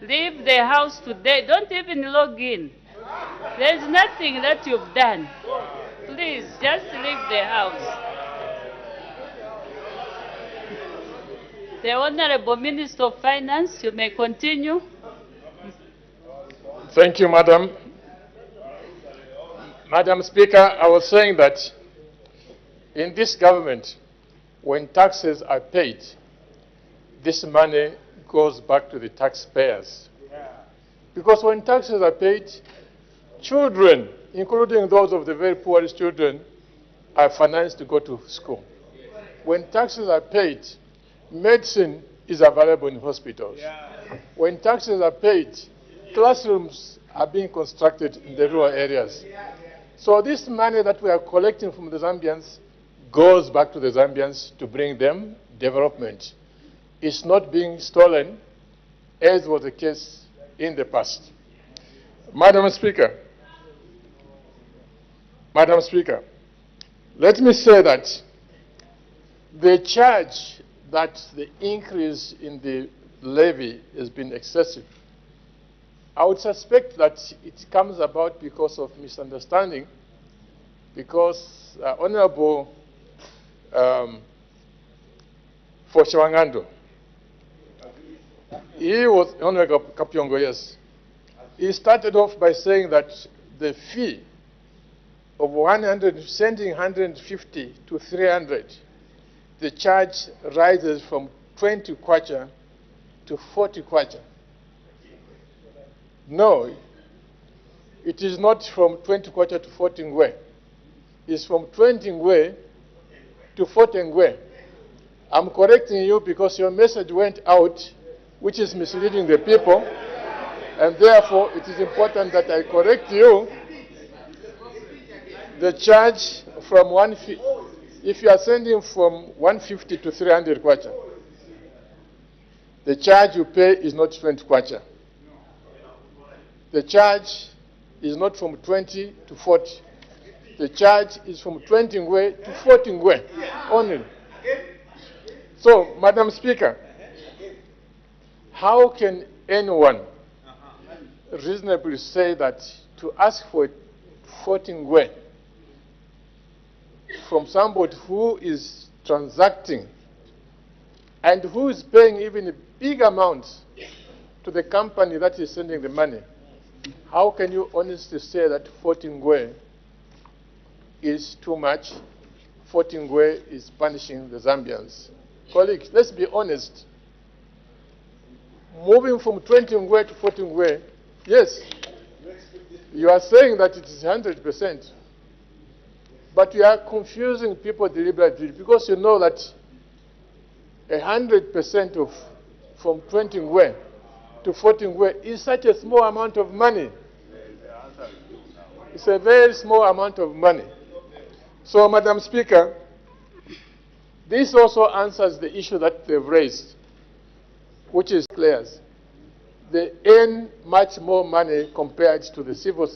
S5: Leave the House today. Don't even log in. There's nothing that you've done. Please, just leave the House. The Honorable Minister of Finance, you may continue.
S17: Thank you, Madam. Madam Speaker, I was saying that in this government, when taxes are paid, this money goes back to the taxpayers. Because when taxes are paid, children, including those of the very poorest children, are financed to go to school. When taxes are paid, medicine is available in hospitals. When taxes are paid, classrooms are being constructed in the rural areas. So this money that we are collecting from the Zambians goes back to the Zambians to bring them development. It's not being stolen, as was the case in the past. Madam Speaker, let me say that the charge that the increase in the levy has been excessive. I would suspect that it comes about because of misunderstanding, because Honorable Foshawangando, he was Honorable Kapyongo, yes. He started off by saying that the fee of sending 150 to 300, the charge rises from 20 kwacha to 40 kwacha. No, it is not from 20 kwacha to 40 ngwe. It's from 20 ngwe to 40 ngwe. I'm correcting you because your message went out, which is misleading the people, and therefore it is important that I correct you. The charge from 150, if you are sending from 150 to 300 kwacha, the charge you pay is not 20 kwacha. The charge is not from 20 to 40. The charge is from 20 ngwe to 40 ngwe only. So, Madam Speaker, how can anyone reasonably say that to ask for 40 ngwe from somebody who is transacting and who is paying even a big amount to the company that is sending the money? How can you honestly say that 40 ngwe is too much? 40 ngwe is punishing the Zambians. Colleagues, let's be honest. Moving from 20 ngwe to 40 ngwe, yes, you are saying that it is 100%. But you are confusing people deliberately because you know that 100% of from 20 ngwe to 40 ngwe is such a small amount of money. It's a very small amount of money. So, Madam Speaker, this also answers the issue that they've raised, which is clear. They earn much more money compared to the civil service.